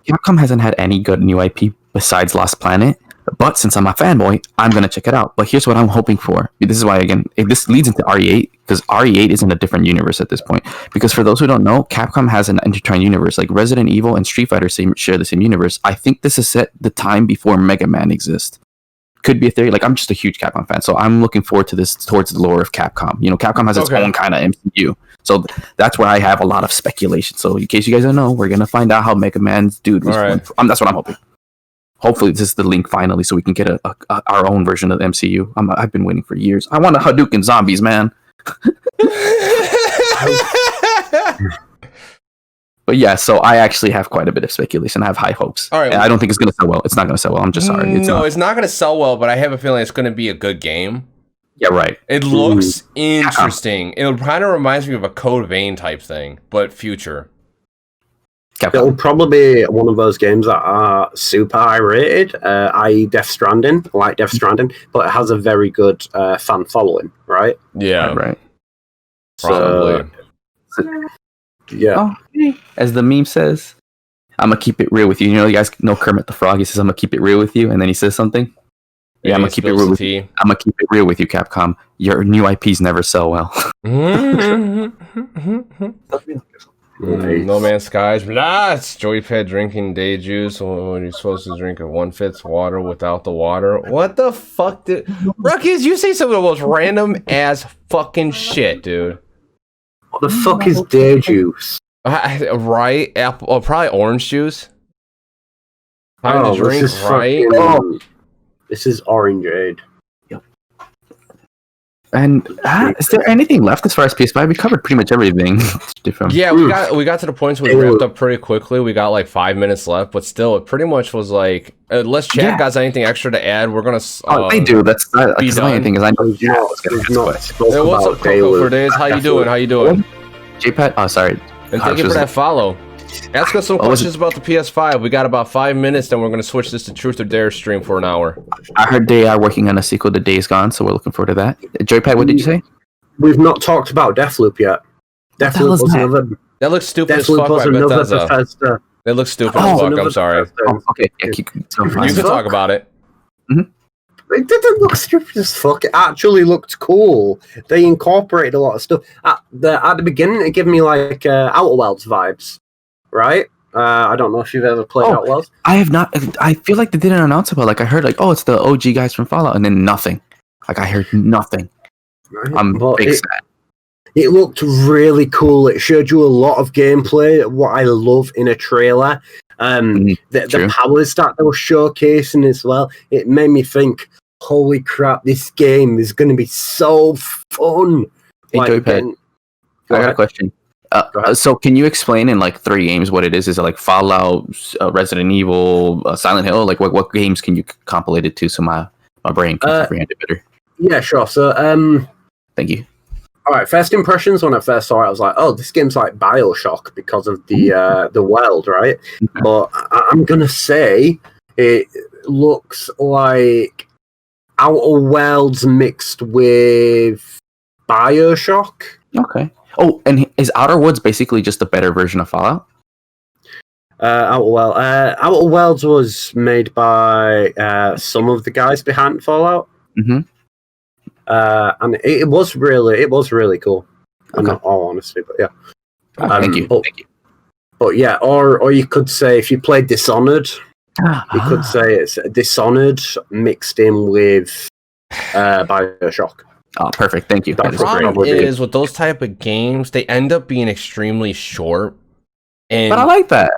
Capcom hasn't had any good new IP besides Lost Planet, but since I'm a fanboy, I'm going to check it out. But here's what I'm hoping for. This is why, again, this leads into RE8, because RE8 is in a different universe at this point. Because for those who don't know, Capcom has an intertwined universe. Like Resident Evil and Street Fighter share the same universe. I think this is set the time before Mega Man exists. Could be a theory. Like, I'm just a huge Capcom fan, so I'm looking forward to this towards the lore of Capcom. You know, Capcom has its own kind of MCU. So that's where I have a lot of speculation. So in case you guys don't know, we're going to find out how Mega Man's dude was. Right. That's what I'm hoping. Hopefully this is the link finally so we can get our own version of the MCU. I've been waiting for years. I want a Hadouken zombies, man. But yeah, so I actually have quite a bit of speculation. I have high hopes. All right. And I don't think it's going to sell well. It's not going to sell well. I'm just sorry. It's not going to sell well, but I have a feeling it's going to be a good game. Yeah, right. It looks interesting. It kind of reminds me of a Code Vein type thing, but future. It'll probably be one of those games that are super high rated, i.e. Death Stranding, but it has a very good fan following, right? Yeah. Right. Probably. Yeah. Oh, as the meme says, I'm going to keep it real with you. You know, you guys know Kermit the Frog. He says, I'm going to keep it real with you. And then he says something. Yeah, I'm going to keep it real with you. I'm going to keep it real with you, Capcom. Your new IPs never sell well. No Man's Skies. It's Joypad drinking day juice when you're supposed to drink a 1/5 water without the water. What the fuck did... Ruckus, you say some of the most random ass fucking shit, dude. What the fuck is day juice? Right? Apple, probably orange juice. Time to drink, right? This is orangeade. Yep. And is there anything left as far as PS5? We covered pretty much everything. Yeah, we got to the points where we wrapped up pretty quickly. We got like 5 minutes left, but still, it pretty much was like, unless chat got anything extra to add, we're gonna. They do. That's the only thing is I know. Yeah, what's up, Coco for days? How you doing? JPad. Oh, sorry. And thank you for that follow. Ask us some questions about the PS5. We got about 5 minutes, then we're going to switch this to Truth or Dare stream for an hour. I heard they are working on a sequel to Days Gone, so we're looking forward to that. Joypad, what did you say? We've not talked about Deathloop yet. Deathloop was another... That looks stupid as fuck by Bethesda. That looks stupid as fuck, I'm sorry. Okay, yeah, you can talk about it. Mm-hmm. It didn't look stupid as fuck. It actually looked cool. They incorporated a lot of stuff. At the beginning, it gave me like Outer Worlds vibes, right? I don't know if you've ever played Outer Worlds. I have not. I feel like they didn't announce about it. Like I heard like, oh, it's the OG guys from Fallout, and then nothing. Like I heard nothing. Right. I'm big sad. It looked really cool. It showed you a lot of gameplay, what I love in a trailer. The powers that they were showcasing as well. It made me think, holy crap, this game is going to be so fun. Hey, Joypad, I got a question. So can you explain in like 3 games what it is? Is it like Fallout, Resident Evil, Silent Hill? Like what games can you compilate it to so my brain can comprehend it better? Yeah, sure. So, thank you. All right, first impressions when I first saw it, I was like, oh, this game's like BioShock because of the world, right? Okay. But I'm going to say it looks like Outer Worlds mixed with BioShock. Okay. Oh, and is Outer Worlds basically just a better version of Fallout? Outer Worlds was made by some of the guys behind Fallout. Mm-hmm. And it was really cool. Okay. In all honesty, but yeah. Thank you. But yeah, or you could say if you played Dishonored, you could say it's Dishonored mixed in with BioShock. Oh, perfect. Thank you. The problem is with those type of games, they end up being extremely short. But I like that.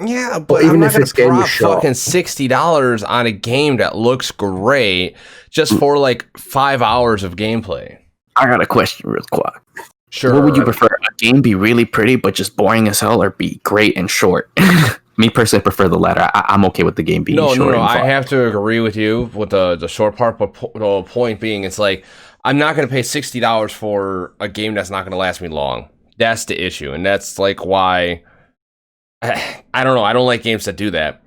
Yeah, but even if it's drop fucking $60 on a game that looks great just for like 5 hours of gameplay. I got a question real quick. Sure. What would you prefer? A game be really pretty but just boring as hell, or be great and short? Me personally, I prefer the latter. I'm okay with the game being short. No. I have to agree with you with the short part, but the point being, it's like I'm not going to pay $60 for a game that's not going to last me long. That's the issue, and that's like why. I don't know. I don't like games that do that.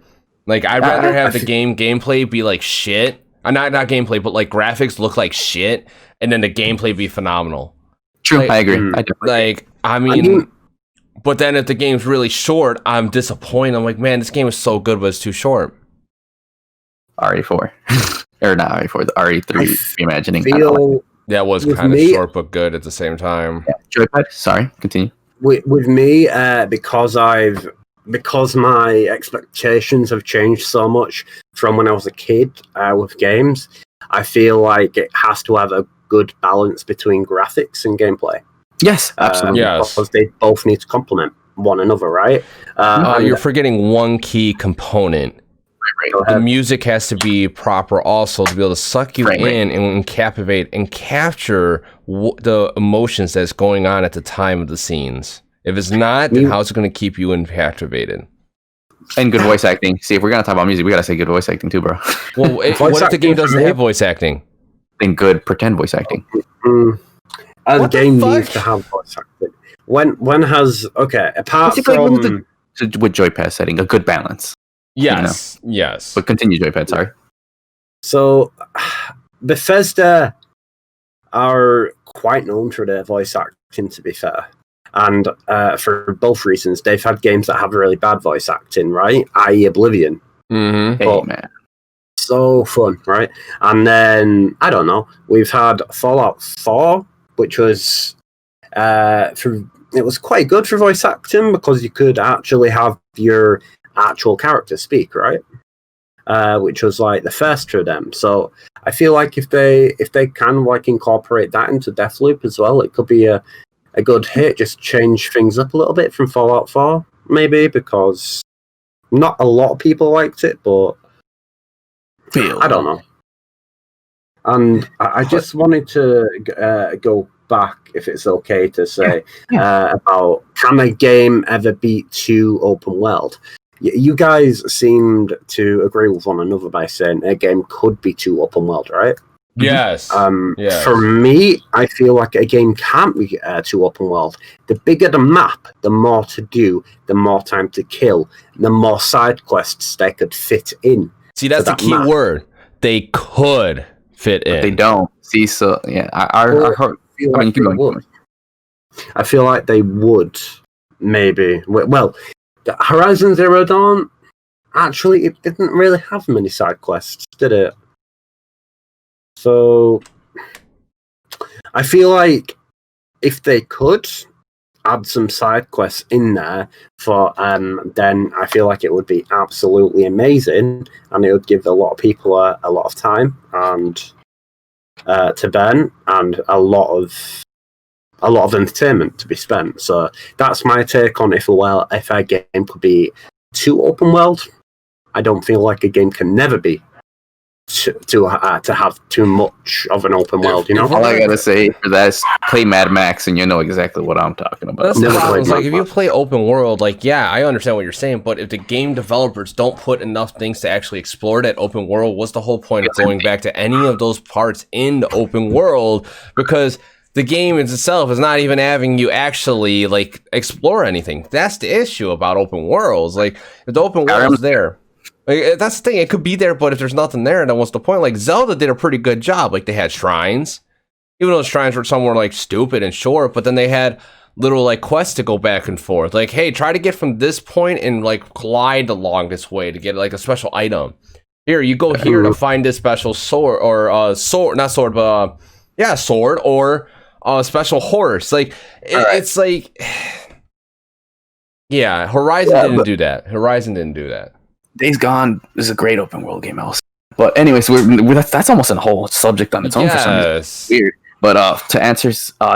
Like, I'd rather have the gameplay be like shit. Not gameplay, but like graphics look like shit, and then the gameplay be phenomenal. True, Like, I agree. I definitely Like, I mean, but then if the game's really short, I'm disappointed. I'm like, man, this game is so good, but it's too short. RE4. Or not RE4, the RE3 reimagining. Feel That was with kind of me- short, but good at the same time. Yeah, joypad. Sorry, continue. with me, because my expectations have changed so much from when I was a kid with games. I feel like it has to have a good balance between graphics and gameplay. Yes, absolutely. Yes. Because they both need to complement one another, right? And You're forgetting one key component. go The ahead. music has to be proper also to be able to suck you Frame rate. in and captivate and capture the emotions that's going on at the time of the scenes. If it's not, then how's it going to keep you captivated? And good voice acting. See, if we're gonna talk about music, we gotta say good voice acting too, bro. Well, what if the game doesn't have voice acting? And good pretend voice acting. The What the game fuck? needs to have voice acting. When has apart Basically, from with joypad setting, a good balance. Yes, yes. But continue, joypad. Sorry. so Bethesda are quite known for their voice acting, to be fair. And for both reasons, they've had games that have really bad voice acting, right? I.e. Oblivion. Mm-hmm. Hey, But- man. So fun, right? And then, I don't know, we've had Fallout 4, which was it was quite good for voice acting because you could actually have your actual character speak, right? Which was like the first for them. So I feel like if they can like incorporate that into Deathloop as well, it could be a good hit. Just change things up a little bit from Fallout 4, maybe, because not a lot of people liked it, but I don't know. And I just wanted to go back, if it's okay to say, about can a game ever be too open world? You guys seemed to agree with one another by saying a game could be too open world, right? Yes. Yes. For me, I feel like a game can't be too open world. The bigger the map, the more to do, the more time to kill, the more side quests they could fit in. See, that's the that key map. word. They could fit in. They don't. See, so yeah, I feel I mean, like keep they going. would. I feel like they would, maybe. Well, the Horizon Zero Dawn, actually, it didn't really have many side quests, did it? So, I feel like if they could add some side quests in there, then I feel like it would be absolutely amazing, and it would give a lot of people a lot of time and to burn, and a lot of entertainment to be spent. So that's my take on if a game could be too open world. I don't feel like a game can never be to have too much of an open world. You know, All I gotta say for that is play Mad Max, and you know exactly what I'm talking about. That's the Never problem. played It's like if Mad you Max. play open world, like I understand what you're saying, but if the game developers don't put enough things to actually explore that open world, what's the whole point of going back to any of those parts in the open world? Because the game itself is not even having you actually like explore anything. That's the issue about open worlds. Like if the open world is there. Like, that's the thing. It could be there, but if there's nothing there, then what's the point? Like Zelda did a pretty good job. Like they had shrines, even though the shrines were somewhere like stupid and short, but then they had little like quests to go back and forth. Like, hey, try to get from this point and like glide along this way to get like a special item. Here, you go here to find this special sword or sword, not sword, but sword or a special horse. Like it's like, Horizon didn't do that. Horizon didn't do that. Days Gone is a great open world game, else. But anyways, that's almost a whole subject on its own for some reason. Yes. Weird. But to answer,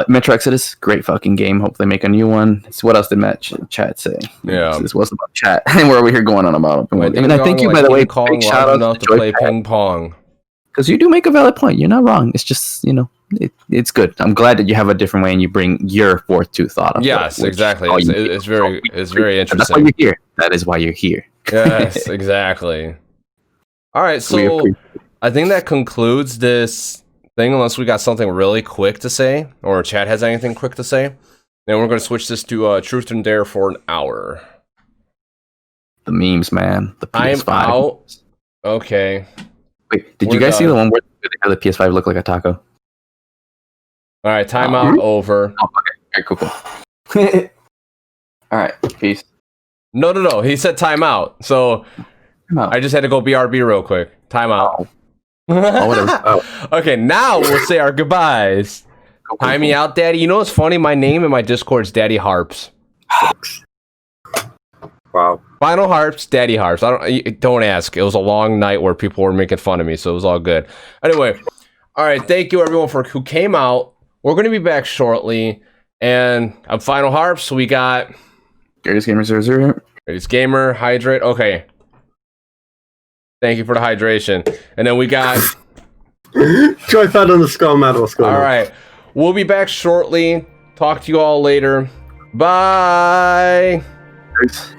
Metro Exodus, great fucking game. Hope they make a new one. What else did chat say? Yeah. This was about chat, and we're over here going on about open world. And I thank you, by the way, Kong big shout out enough to to play Joypad, ping pong. because you do make a valid point. You're not wrong. It's just it's good. I'm glad that you have a different way and you bring your fourth to thought. Yes, exactly. It's very interesting. That's why you're here. That is why you're here. Yes, exactly. All right, so I think that concludes this thing, unless we got something really quick to say, or chat has anything quick to say. Then we're going to switch this to Truth and Dare for an hour. The memes, man. The PS5. I'm out. Okay. Wait, did We're you guys see done. the one where they have the PS5 look like a taco? All right, timeout over. Oh, okay. All right, cool. All right, peace. No. He said timeout. So I just had to go BRB real quick. Timeout. Whatever. Okay, now we'll say our goodbyes. Time me out, Daddy. You know what's funny? My name in my Discord is Daddy Harps. Wow. FinalHarps, Daddy Harps. Don't ask. It was a long night where people were making fun of me, so it was all good. Anyway, all right. Thank you everyone who came out. We're going to be back shortly, and I'm FinalHarps. So we got Greatest Gamer 00. Greatest Gamer, Hydrate. Okay. Thank you for the hydration. And then we got Joypad underscore mad. What's going on? All right. We'll be back shortly. Talk to you all later. Bye. Peace.